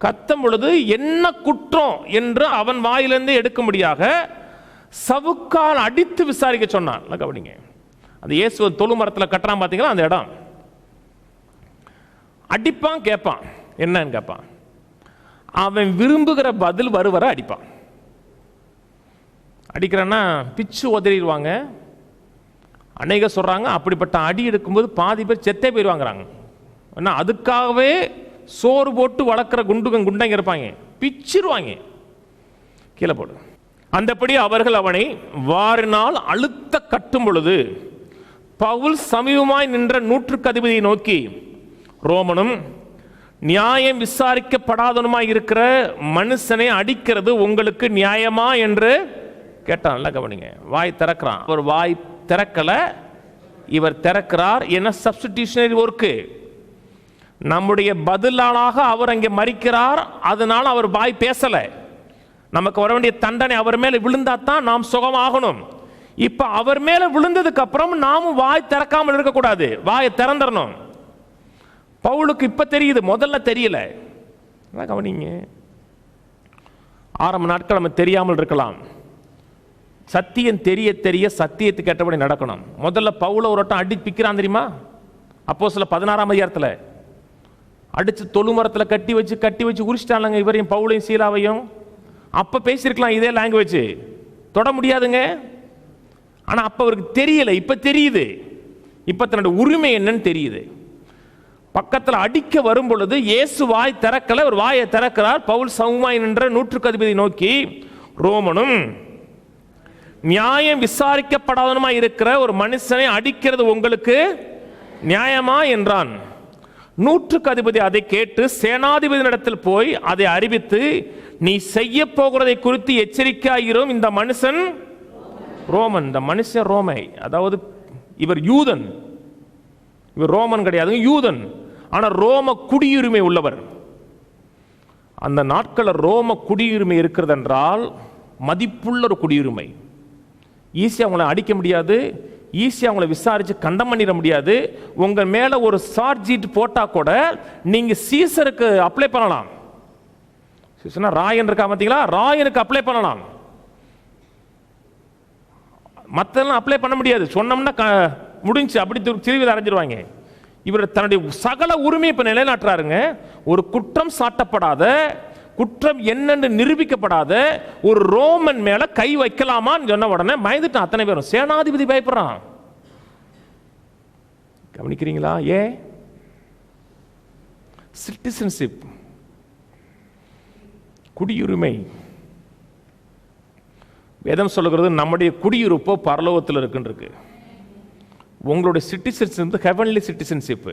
கத்தும் பொழுது என்ன குற்றம் என்று அவன் வாயிலிருந்து எடுக்கும்படியாக சவுக்கால் அடித்து விசாரிக்க சொன்னான். கவனிங்க. அந்த இயேசு தொழு மரத்தில் கட்டுறான் பார்த்தீங்களா, அந்த இடம். அடிப்பான், கேட்பான், என்னன்னு கேட்பான். அவன் விரும்புகிற பதில் வர அடிப்பான். அடிக்கிறன்னா பிச்சு உதறிடுவாங்க. அநேக சொல்றாங்க அப்படிப்பட்ட அடி எடுக்கும்போது பாதி பேர் செத்தே போயிடுவாங்கிறாங்க. ஏன்னா அதுக்காகவே சோறு போட்டு வளர்க்குற குண்டைங்க இருப்பாங்க, பிச்சிருவாங்க, கீழே போடு. அந்தபடி அவர்கள் அவனை வாரினால் அழுத்த கட்டும் பொழுது பவுல் சமீபமாய் நின்ற 100க்கு அதிபதியை நோக்கி, ரோமனும் நியாயம் விசாரிக்கப்படாதனுமாய் இருக்கிற மனுஷனை அடிக்கிறது உங்களுக்கு நியாயமா என்று கேட்டான். நல்லா கவனிங்க. வாய் திறக்கிறான். அவர் வாய் திறக்கல, இவர் திறக்கிறார். என்ன சப்ஸ்டிடியூஷனரி ஒர்க்கு. நம்முடைய பதிலாளாக அவர் அங்கே மறிக்கிறார். அதனால அவர் வாய் பேசல. நமக்கு வர வேண்டிய தண்டனை அவர் மேல விழுந்தா தான் நாம் சுகமாகணும். இப்ப அவர் மேல விழுந்ததுக்கு அப்புறம் நாமும் வாய் திறக்காமல் இருக்கக்கூடாது, வாயை திறந்துடணும். பவுலுக்கு இப்ப தெரியுது, முதல்ல தெரியல. கவனிங்க. ஆரம்ப நாட்கள் நம்ம தெரியாமல் இருக்கலாம். சத்தியம் தெரிய தெரிய சத்தியத்துக்கு ஏற்றபடி நடக்கணும். முதல்ல பவுல ஒரு வட்டம் அடி பிக்கிறான் தெரியுமா? அப்போஸ்தலர் 16ஆம் அதிகாரத்தில் அடிச்சு தொழுமரத்தில் கட்டி வச்சு உரிச்சிட்டாங்க இவரையும் பவுலையும் சீலாவையும். அப்போ பேசியிருக்கலாம் இதே லாங்குவேஜ், தொட முடியாதுங்க. ஆனால் அப்போ அவருக்கு தெரியலை, இப்போ தெரியுது. இப்போ தன்னுடைய உரிமை என்னன்னு தெரியுது. பக்கத்தில் அடிக்க வரும் பொழுது இயேசு வாய் திறக்கல, ஒரு வாயை திறக்கிறார். பவுல் சவுமாய் நின்ற நூற்றுக்கு அதிபதி நோக்கி, ரோமனும் நியாயம் விசாரிக்கப்படாதனுமா இருக்கிற ஒரு மனுஷனை அடிக்கிறது உங்களுக்கு நியாயமா என்றான். நூற்றுக்கு அதிபதி அதை கேட்டு சேனாதிபதியினிடத்தில் போய் அதை அறிவித்து, நீ செய்ய போகிறதை குறித்து எச்சரிக்கையாகிறோம். இந்த மனுஷன் ரோமன், இந்த மனுஷன் ரோமை, அதாவது இவர் யூதன், இவர் ரோமன் கிடையாது, யூதன். ஆனால் ரோம குடியுரிமை உள்ளவர். அந்த நாட்களில் ரோம குடியுரிமை இருக்கிறது என்றால் மதிப்புள்ள ஒரு குடியுரிமை. ஈஸியாக அவங்கள அடிக்க முடியாது, ஈஸியாக அவங்கள விசாரித்து கண்டம் பண்ணிட முடியாது. உங்கள் மேலே ஒரு சார்ஜ் ஷீட் போட்டால் கூட நீங்கள் சீசருக்கு அப்ளை பண்ணலாம். சீசனா ராயன் இருக்கா பார்த்தீங்களா, ராயனுக்கு அப்ளை பண்ணலாம். மற்றெல்லாம் அப்ளை பண்ண முடியாது, சொன்னோம்னா முடிஞ்சு அப்படி திருவிழா அடைஞ்சிருவாங்க. இவர் தன்னுடைய சகல உரிமை இப்போ நிலைநாட்டுறாருங்க. ஒரு குற்றம் சாட்டப்படாத, குற்றம் என்னன்னு நிரூபிக்கப்படாத ஒரு ரோமன் மேல கை வைக்கலாமான்னு சொன்ன உடனே பயந்துட்டான் அத்தனை பேரும். சேனாதிபதி பயப்படுறான். கவனிக்கிறீங்களா? சிட்டிசன்ஷிப், குடியுரிமை. வேதம் சொல்லுகிறது நம்முடைய குடியிருப்போ பரலோகத்தில் இருக்குன்னு. உங்களுடைய சிட்டிசன்ஷிப் ஹெவன்லி சிட்டிசன்ஷிப்.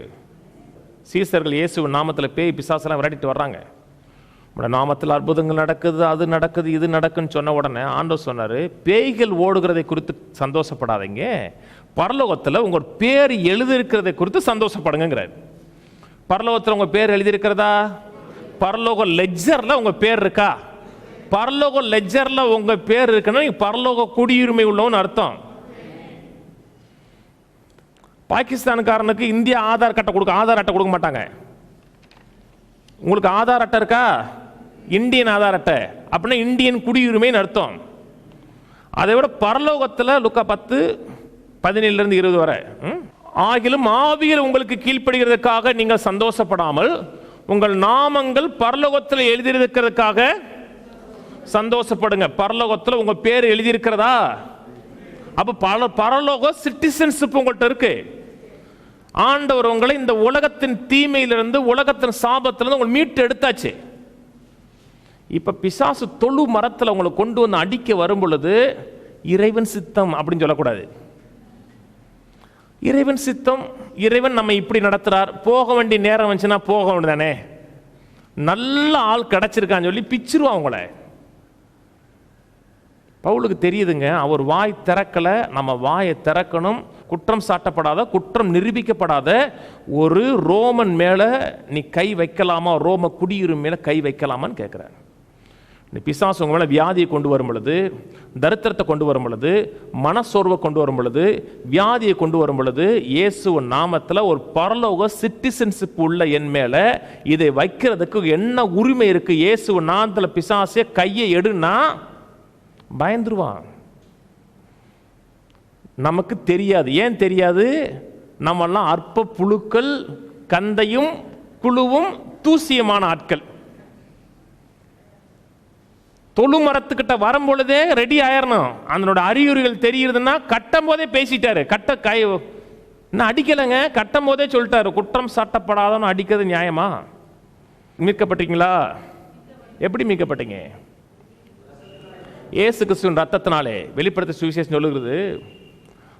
சீசர்கள் இயேசுவின் நாமத்தில் பேய் பிசாசெல்லாம் விரட்டிட்டு வர்றாங்க. நம்முடைய நாமத்தில் அற்புதங்கள் நடக்குது, அது நடக்குது, இது நடக்குன்னு சொன்ன உடனே ஆண்டவர் சொன்னார், பேய்கள் ஓடுகிறதை குறித்து சந்தோஷப்படாதீங்க, பரலோகத்தில் உங்கள் பேர் எழுதியிருக்கிறதை குறித்து சந்தோஷப்படுங்கிறார். பரலோகத்தில் உங்கள் பேர் எழுதியிருக்கிறதா? பரலோக லெட்ஜரில் உங்கள் பேர் இருக்கா? பரலோக லெட்ஜரில் உங்கள் பேர் இருக்குன்னா நீங்கள் பரலோக குடியுரிமை உள்ளவன்னு அர்த்தம். பாகிஸ்தானுக்காரனுக்கு இந்தியா ஆதார் அட்டை கொடுக்க மாட்டாங்க. உங்களுக்கு ஆதார் அட்டை இருக்கா? இந்தியன் ஆதார் அட்டை அப்படின்னா இந்தியன் குடியுரிமைன்னு அர்த்தம். அதை விட பரலோகத்தில் லுக்கா 10:17-20 வரை, ஆகிலும் ஆவியில் உங்களுக்கு கீழ்ப்படுகிறதுக்காக நீங்கள் சந்தோஷப்படாமல் உங்கள் நாமங்கள் பரலோகத்தில் எழுதியிருக்கிறதுக்காக சந்தோஷப்படுங்க. பரலோகத்தில் உங்க பேர் எழுதியிருக்கிறதா? அப்ப பரலோக சிட்டிசன்ஷிப் உங்கள்கிட்ட இருக்கு. ஆண்டவர் உங்களை இந்த உலகத்தின் தீமையிலிருந்து, உலகத்தின் சாபத்திலிருந்து உங்களை மீட்டு எடுத்தாச்சு. இப்ப பிசாசு தொழு மரத்தில் உங்களை கொண்டு வந்து அடிக்க வரும் பொழுது இறைவன் சித்தம் அப்படின்னு சொல்லக்கூடாது. இறைவன் சித்தம், இறைவன் நம்ம இப்படி நடத்துறார், போக வேண்டிய நேரம் வந்துச்சுன்னா போக வேண்டியதானே, நல்ல ஆள் கிடைச்சிருக்கான்னு சொல்லி பிச்சிருவான் உங்களை. பவுலுக்கு தெரியுதுங்க, அவர் வாய் திறக்கலை, நம்ம வாயை திறக்கணும். குற்றம் சாட்டப்படாத, குற்றம் நிரூபிக்கப்படாத ஒரு ரோமன் மேலே நீ கை வைக்கலாமா, ரோம குடியுரிமை மேலே கை வைக்கலாமான்னு கேட்குறாரு. இந்த பிசாசு உங்க மேலே வியாதியை கொண்டு வரும் பொழுது, தரித்திரத்தை கொண்டு வரும் பொழுது, மனசோர்வை கொண்டு வரும் பொழுது, வியாதியை கொண்டு வரும் பொழுது, இயேசுவின் நாமத்தில் ஒரு பரலோக சிட்டிசன்ஷிப் உள்ள என் மேலே இதை வைக்கிறதுக்கு என்ன உரிமை இருக்கு? இயேசுவின் நாமத்தில் பிசாசே கையை எடுனா பயந்துருவான். நமக்கு தெரியாது. ஏன் தெரியாது? நம்மெல்லாம் அற்ப புழுக்கள், கந்தையும் குழுவும் தூசியமான ஆட்கள். தொழுமரத்துக்கிட்ட வரும் பொழுதே ரெடி ஆயிரணும். அதனோட அறிகுறிகள் தெரியுதுன்னா கட்டும் போதே பேசிட்டாரு. என்ன அடிக்கலைங்க, கட்டும் போதே சொல்லிட்டாரு. குற்றம் சாட்டப்படாதவன்னு அடிக்கிறது நியாயமா? மீட்கப்பட்டீங்களா? எப்படி மீட்கப்பட்டீங்க? இயேசு கிறிஸ்துவின் ரத்தத்தினாலே. வெளிப்படுத்த சுவிசேஷம் சொல்லுகிறது,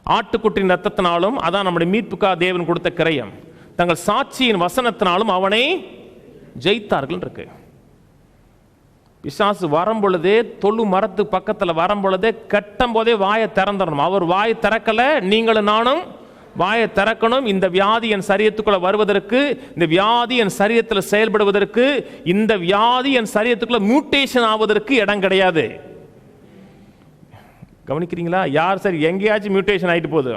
ஆட்டுக்குட்டின் ரத்தத்தினாலும், அதான் நம்முடைய மீட்புக்காக தேவன் கொடுத்த கிரயம், தங்கள் சாட்சியின் வசனத்தினாலும் அவனை ஜெயித்தார்கள் இருக்கு. பிசாசு வரும் பொழுதே, தொழு மரத்து பக்கத்தில் வரும் பொழுதே கட்டும் போதே வாயை திறந்துடணும். அவர் வாயை திறக்கல, நீங்களும் நானும் வாயை திறக்கணும். இந்த வியாதி என் சரீரத்துக்குள்ள வருவதற்கு, இந்த வியாதி என் சரீரத்தில் செயல்படுவதற்கு, இந்த வியாதி என் சரீரத்துக்குள்ள மியூட்டேஷன் ஆவதற்கு இடம் கிடையாது. கவனிக்கிறீங்களா? யார் சரி எங்கேயாச்சும் மியூட்டேஷன் ஆகிட்டு போகுது.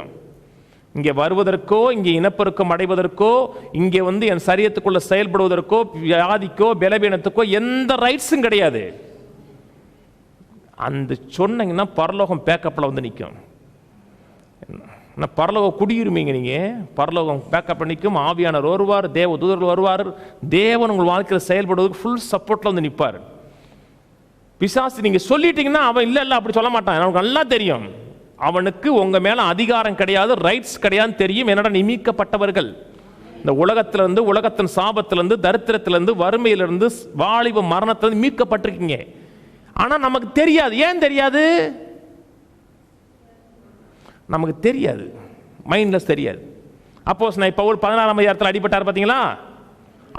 இங்கே வருவதற்கோ, இங்கே இனப்பெருக்கம் அடைவதற்கோ, இங்கே என் சரீரத்துக்குள்ள செயல்படுவதற்கோ, வியாதிக்கோ பலவீனத்துக்கோ எந்த ரைட்ஸும் கிடையாது. அந்த சொன்னீங்கன்னா பரலோகம் பேக்கப்பில் வந்து நிற்கும். பரலோகம் குடியுரிமைங்க. நீங்கள் பரலோகம் பேக்கப் நிற்கும். ஆவியானவர் வருவார், தேவ தூதர்கள் வருவார். தேவன் உங்கள் வாழ்க்கையில் செயல்படுவதற்கு ஃபுல் சப்போர்ட்டில் வந்து நிற்பார். பிசாசு நீங்கள் சொல்லிட்டீங்கன்னா அவன் இல்லை இல்லை அப்படி சொல்ல மாட்டான். எனக்கு நல்லா தெரியும் அவனுக்கு உங்கள் மேலே அதிகாரம் கிடையாது, ரைட்ஸ் கிடையாதுன்னு தெரியும். என்னடா நியமிக்கப்பட்டவர்கள் இந்த உலகத்திலிருந்து, உலகத்தின் சாபத்திலிருந்து, தரித்திரத்திலிருந்து, வறுமையிலிருந்து, வாலிப மரணத்திலிருந்து மீட்கப்பட்டிருக்கீங்க. ஆனால் நமக்கு தெரியாது. ஏன் தெரியாது? நமக்கு தெரியாது, மைண்ட்லெஸ் தெரியாது. அப்போஸ்தலனாகிய பவுல் 16ஆம் அதிகாரத்தில் அடிபட்டார் பார்த்தீங்களா?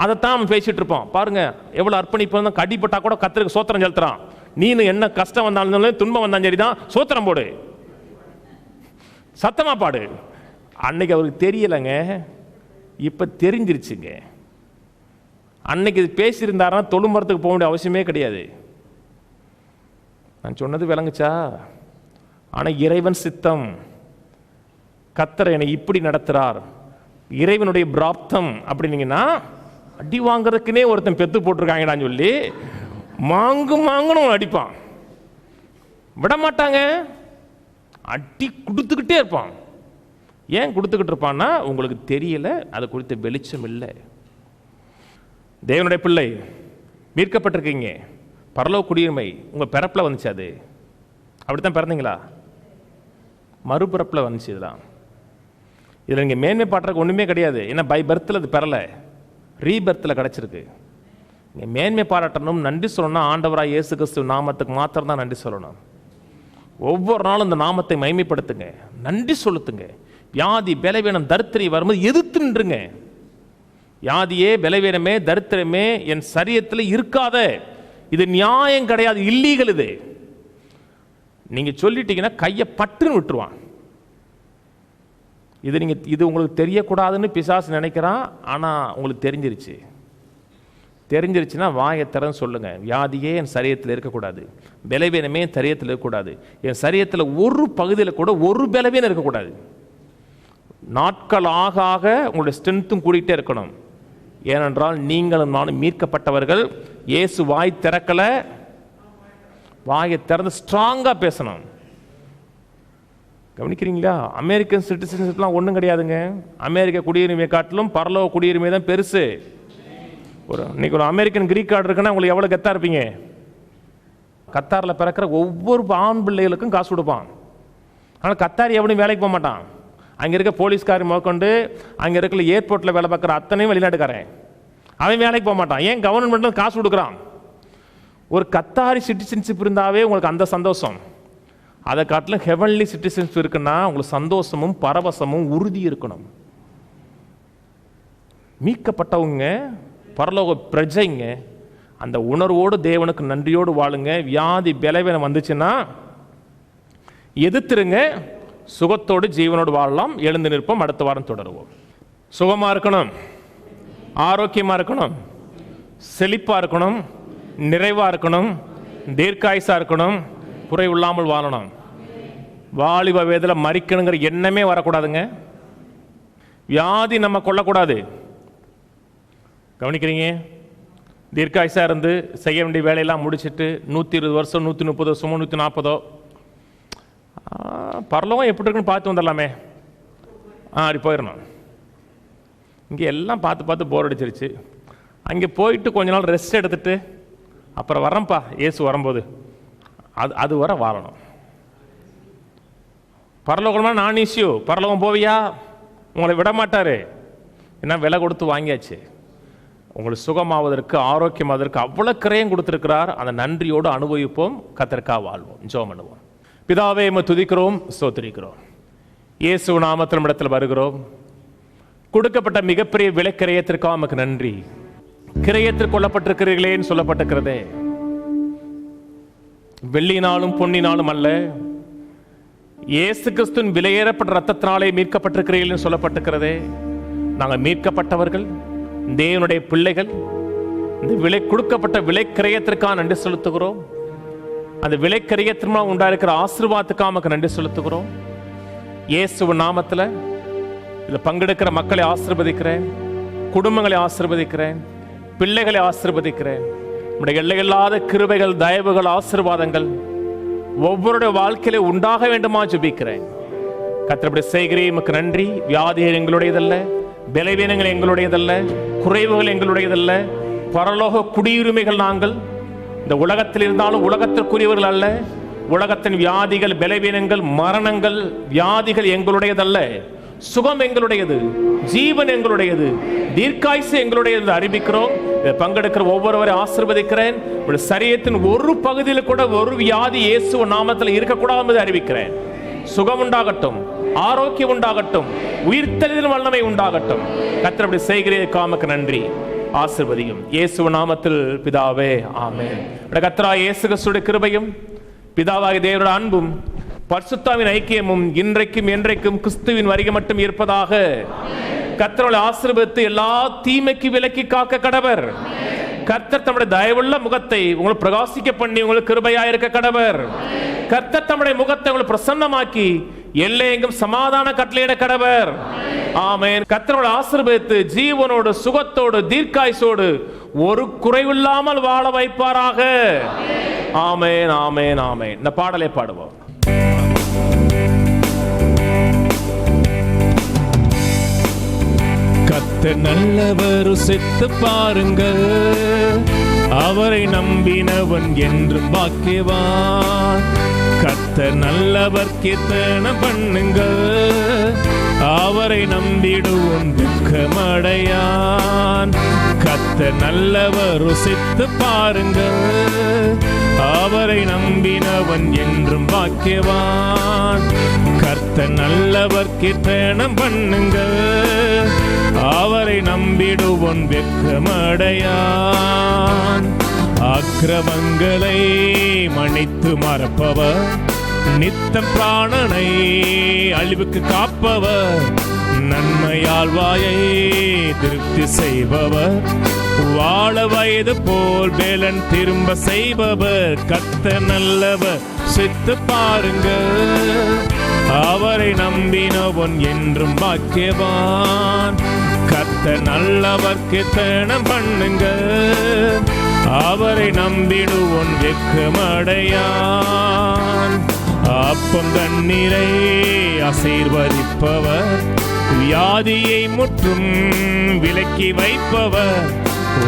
அதைத்தான் நம்ம பேசிட்டு இருப்போம். பாருங்க எவ்வளோ அர்ப்பணிப்பு. அடிபட்டா கூட கர்த்தருக்கு சோத்திரம் செலுத்துறான். நீனு என்ன கஷ்டம் வந்தாலும் துன்பம் வந்தாலும் சரிதான், சோத்திரம் போடு, சத்தமா பாடு. அன்னைக்கு அவருக்கு தெரியலைங்க, இப்போ தெரிஞ்சிருச்சுங்க. அன்னைக்கு இது பேசியிருந்தாருன்னா தொழுமரத்துக்கு போக வேண்டிய அவசியமே கிடையாது. நான் சொன்னது விளங்குச்சா? ஆனால் இறைவன் சித்தம், கர்த்தர் என்னை இப்படி நடத்துறார், இறைவனுடைய பிராப்தம் அப்படின்னீங்கன்னா அடி வாங்குறதுக்குனே ஒருத்தன் பெத்து போட்டிருக்காங்கடான்னு சொல்லி மாங்கணும் அடிப்பான், விட மாட்டாங்க, அடி கொடுத்துக்கிட்டே இருப்பான். ஏன் கொடுத்துக்கிட்டு இருப்பான்னா உங்களுக்கு தெரியல, அது குறித்த வெளிச்சம் இல்லை. தேவனுடைய பிள்ளை மீட்கப்பட்டிருக்கீங்க, பரலோக குடியுரிமை உங்கள் பிறப்பில் வந்துச்சு. அது அப்படித்தான் பிறந்தீங்களா? மறுபிறப்பில் வந்துச்சு. இதெல்லாம் இதில் நீங்கள் மேன்மை பாட்டுறதுக்கு ஒன்றுமே கிடையாது. ஏன்னா பை பர்த்தில் அது பெறலை, ரீபர்த்தில் கிடச்சிருக்கு. நீங்கள் மேன்மை பாராட்டணும், நன்றி சொல்லணும்னா ஆண்டவராக இயேசு கிறிஸ்து நாமத்துக்கு மாத்திரம் தான் நன்றி சொல்லணும். ஒவ்வொரு நாளும் இந்த நாமத்தை மகிமைப்படுத்துங்க, நன்றி சொல்லுத்துங்க. வியாதி பலவீனம் தரித்திரம் வரும்போது எதிர்த்து நின்றுங்க. வியாதியே பலவீனமே தரித்திரமே என் சரீரத்தில் இருக்காத, இது நியாயம் கிடையாது, இல்லீகல். இது நீங்க சொல்லிட்டீங்கன்னா கையை பட்டுன்னு விட்டுருவான். இது உங்களுக்கு தெரியக்கூடாதுன்னு பிசாசு நினைக்கிறான். ஆனால் உங்களுக்கு தெரிஞ்சிருச்சுன்னா வாயை திறந்து சொல்லுங்க. வியாதியே என் சரீரத்தில் இருக்கக்கூடாது, பலவீனமே என் சரீரத்தில் இருக்கக்கூடாது, என் சரீரத்தில் ஒரு பகுதியில் கூட ஒரு பலவீனம் இருக்கக்கூடாது. நாட்கள் ஆக ஆக உங்களுடைய ஸ்ட்ரென்த்தும் கூடிட்டே இருக்கணும். ஏனென்றால் நீங்களும் நானும் மீட்கப்பட்டவர்கள். இயேசு வாய் திறக்கலை, வாயை திறந்து ஸ்ட்ராங்காக பேசணும். கவனிக்கிறீங்களா? அமெரிக்கன் சிட்டிசன்ஷிப்லாம் ஒன்றும் கிடையாதுங்க. அமெரிக்க குடியுரிமையை காட்டிலும் பரலோக குடியுரிமை தான் பெருசு. இன்னைக்கு ஒரு அமெரிக்கன் கிரீன் கார்டு இருக்குன்னா உங்களுக்கு எவ்வளோ கெத்தா இருப்பீங்க? கத்தாரில் பிறக்கிற ஒவ்வொரு ஆண் பிள்ளைகளுக்கும் காசு கொடுப்பான். ஆனால் கத்தாரி எவனையும் வேலைக்கு போக மாட்டான். அங்கே இருக்க போலீஸ்காரி முதற்கொண்டு அங்கே இருக்கிற ஏர்போர்ட்டில் வேலை பார்க்குற அத்தனையும் வெளிநாட்டுக்காரன், அவன் வேலைக்கு போக மாட்டான். ஏன்? கவர்மெண்ட் காசு கொடுக்குறான். ஒரு கத்தாரி சிட்டிசன்ஷிப் இருந்தாவே உங்களுக்கு அந்த சந்தோஷம். அதை காட்டிலும் ஹெவன்லி சிட்டிசன்ஷிப் இருக்குன்னா உங்களுக்கு சந்தோஷமும் பரவசமும் உறுதி இருக்கணும். மீட்கப்பட்டவங்க பரலோக பிரஜைங்க, அந்த உணர்வோடு தேவனுக்கு நன்றியோடு வாழுங்க. வியாதி பலவீனம் வந்துச்சுன்னா எதிர்த்துருங்க, சுகத்தோடு ஜீவனோடு வாழலாம். எழுந்து நிற்போம். அடுத்த வாரம் தொடருவோம். சுகமா இருக்கணும், ஆரோக்கியமா இருக்கணும், செழிப்பா இருக்கணும், நிறைவா இருக்கணும், தீர்க்காயுசா இருக்கணும், குறை இல்லாமல் வாழணும். வாலிப வயதில் மறிக்கணுங்கிற எண்ணமே வரக்கூடாதுங்க. வியாதி நம்ம கொள்ளக்கூடாது. கவனிக்கிறீங்க? தீர்க்காயுசா இருந்து செய்ய வேண்டிய வேலையெல்லாம் முடிச்சுட்டு 120 வருஷம் 130 வருஷமோ 140 பரலோகம் எப்படி இருக்குன்னு பார்த்து வந்துடலாமே. அப்படி போயிடணும். இங்கே எல்லாம் பார்த்து பார்த்து போர் அடிச்சிருச்சு. அங்கே போயிட்டு கொஞ்ச நாள் ரெஸ்ட் எடுத்துட்டு அப்புறம் வரேன்ப்பா இயேசு வரும்போது அது வர வாழணும். பரலோகமா நான் இஷ்யூ. பரலோகம் போவியா? உங்களை விட மாட்டாரு. ஏன்னா விலை கொடுத்து வாங்கியாச்சு. உங்களுக்கு சுகமாவதற்கு ஆரோக்கியமாவதற்கு அவ்வளோ கிரயம் கொடுத்துருக்கிறார். அந்த நன்றியோடு அனுபவிப்போம், கர்த்தருக்காக வாழ்வோம். ஜெபம் பண்ணுவோம். பிதாவே, உம்மை துதிக்கிறோம், ஸ்தோத்திரிக்கிறோம். இயேசு நாமத்தில் இடத்தில் வருகிறோம். கொடுக்கப்பட்ட மிகப்பெரிய விலை கிரயத்திற்காக நமக்கு நன்றி. கிரயத்திற்கு கொல்லப்பட்டிருக்கிறீர்களேன்னு சொல்லப்பட்டிருக்கிறதே, வெள்ளினாலும் பொன்னினாலும் அல்ல, இயேசு கிறிஸ்துவின் விலையேறப்பட்ட ரத்தத்தினாலே மீட்கப்பட்டிருக்கிறீர்கள் சொல்லப்பட்டிருக்கிறதே. நாங்கள் மீட்கப்பட்டவர்கள், தேவனுடைய பிள்ளைகள். இந்த விலை கொடுக்கப்பட்ட விலை கிரயத்திற்காக நன்றி செலுத்துகிறோம். அந்த விலை கிரயத்திற்காக உண்டாயிருக்கிற ஆசீர்வாதத்துக்காக நமக்கு நன்றி செலுத்துகிறோம். இயேசுவின் நாமத்தில் இதில் பங்கெடுக்கிற மக்களை ஆசீர்வதிக்கிறேன், குடும்பங்களை ஆசீர்வதிக்கிறேன், பிள்ளைகளை ஆசீர்வதிக்கிறேன். நம்முடைய எல்லையில்லாத கிருபைகள், தயவுகள், ஆசீர்வாதங்கள் ஒவ்வொருடைய வாழ்க்கையில உண்டாக வேண்டுமா ஜெபிக்கிறேன். கர்த்தர் செய்கிறேன், உமக்கு நன்றி. வியாதிகள் எங்களுடையதல்ல, பலவீனங்கள் எங்களுடையதல்ல, குறைவுகள் எங்களுடையதல்ல. பரலோக குடியுரிமைகள் நாங்கள். இந்த உலகத்தில் இருந்தாலும் உலகத்திற்குரியவர்கள் அல்ல. உலகத்தின் வியாதிகள், பலவீனங்கள், மரணங்கள், வியாதிகள் எங்களுடையதல்ல. சுகம் எங்களுடையது, ஜீவன் எங்களுடையது, தீர்க்காயுசு எங்களுடையது அறிவிக்கிறோம். பங்கெடுக்கிற ஒவ்வொருவரை ஆசீர்வதிக்கிறேன். சரீரத்தின் ஒரு பகுதியில் கூட ஒரு வியாதி இயேசு நாமத்தில் இருக்கக்கூடாது என்பதை அறிவிக்கிறேன். சுகம் உண்டாகட்டும், ஆரோக்கியம் உண்டாகட்டும், உயிர்த்தெழுதல் வல்லமை உண்டாகட்டும். கர்த்தர் அப்படி செய்கிறதற்காக நன்றி. ஆசீர்வதியும் இயேசு நாமத்தில் பிதாவே, ஆமென். கர்த்தராகிய இயேசு கிறிஸ்துவின் கிருபையும் பிதாவாகிய தேவனுடைய அன்பும் பரிசுத்தாவின் ஐக்கியமும் இன்றைக்கும் என்றைக்கும் கிறிஸ்துவின் வருகை மட்டும் இருப்பதாக. கர்த்தரை ஆசீர்வதித்து எல்லா தீமைக்கு விலக்கி காக்க கடவர். கர்த்தர் தம்முடைய தயவுள்ள முகத்தை உங்களுக்கு பிரகாசிக்க பண்ணி உங்களுக்கு கிருபையா இருக்க கடவர். கர்த்தர் தம்முடைய முகத்தை உங்களுக்கு பிரசன்னமாக்கி எல்லையெங்கும் சமாதான கட்டளையிட கடவர். ஆமென். கர்த்தரோடு ஆசீர்வதித்து ஜீவனோடு, சுகத்தோடு, தீர்க்காயுசோடு ஒரு குறைவில்லாமல் வாழ வைப்பாராக. ஆமென், ஆமென், ஆமென். இந்த பாடலை பாடுவோம். கர்த்தர் நல்லவர், ருசித்து பாருங்கள். அவரை நம்பினவன் என்று பாக்கியவான். கர்த்தர் நல்லவர், கீர்த்தனம் பண்ணுங்கள். அவரை நம்பிடுவோன் துக்கமடையான். கர்த்தர் நல்லவர், ருசித்து பாருங்கள். அவரை நம்பினவன் என்றும் பாக்கியவான். கர்த்தர் நல்லவர், கீர்த்தனம் பண்ணுங்கள். அவரை நம்பிடுவோன் வெட்கமடையான். அக்கிரமங்களை மன்னித்து மறப்பவர், நித்தம் பிராணனை அழிவுக்கு காப்பவர். நன்மையால் வாயை திருப்தி செய்பவர், வாழ வயது போல் வேலன் திரும்ப செய்பவர். கர்த்தர் நல்லவர், சித்து பாருங்கள். அவரை நம்பினவன் என்றும் பாக்கியவான். கர்த்தர் நல்லவர், கீர்த்தனம் பண்ணுங்கள். அவரை நம்பிடுவோன் வெட்கமடையான். அப்பம் தண்ணீரை ஆசீர்வதிப்பவர், வியாதியை முற்றும் விலக்கி வைப்பவர்.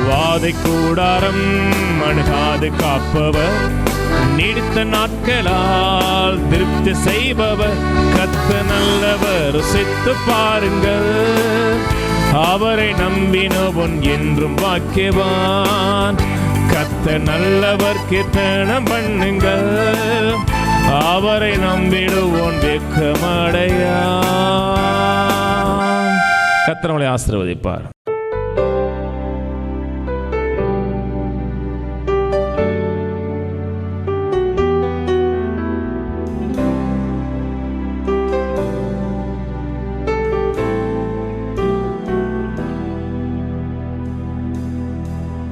வாதை கூடாரம் அணுகாது காப்பவர், நீடித்த நாட்களால் திருப்தி செய்பவர். கர்த்தர் நல்லவர், ருசித்து பாருங்கள். அவரை நம்பினவன் என்றும் பாக்கியவான். கர்த்தர் நல்லவர், கீர்த்தனம் பண்ணுங்கள். அவரை நம்பிடுவோன் வெட்கமடையான். கர்த்தர் நம்மளை ஆசீர்வதிப்பார்.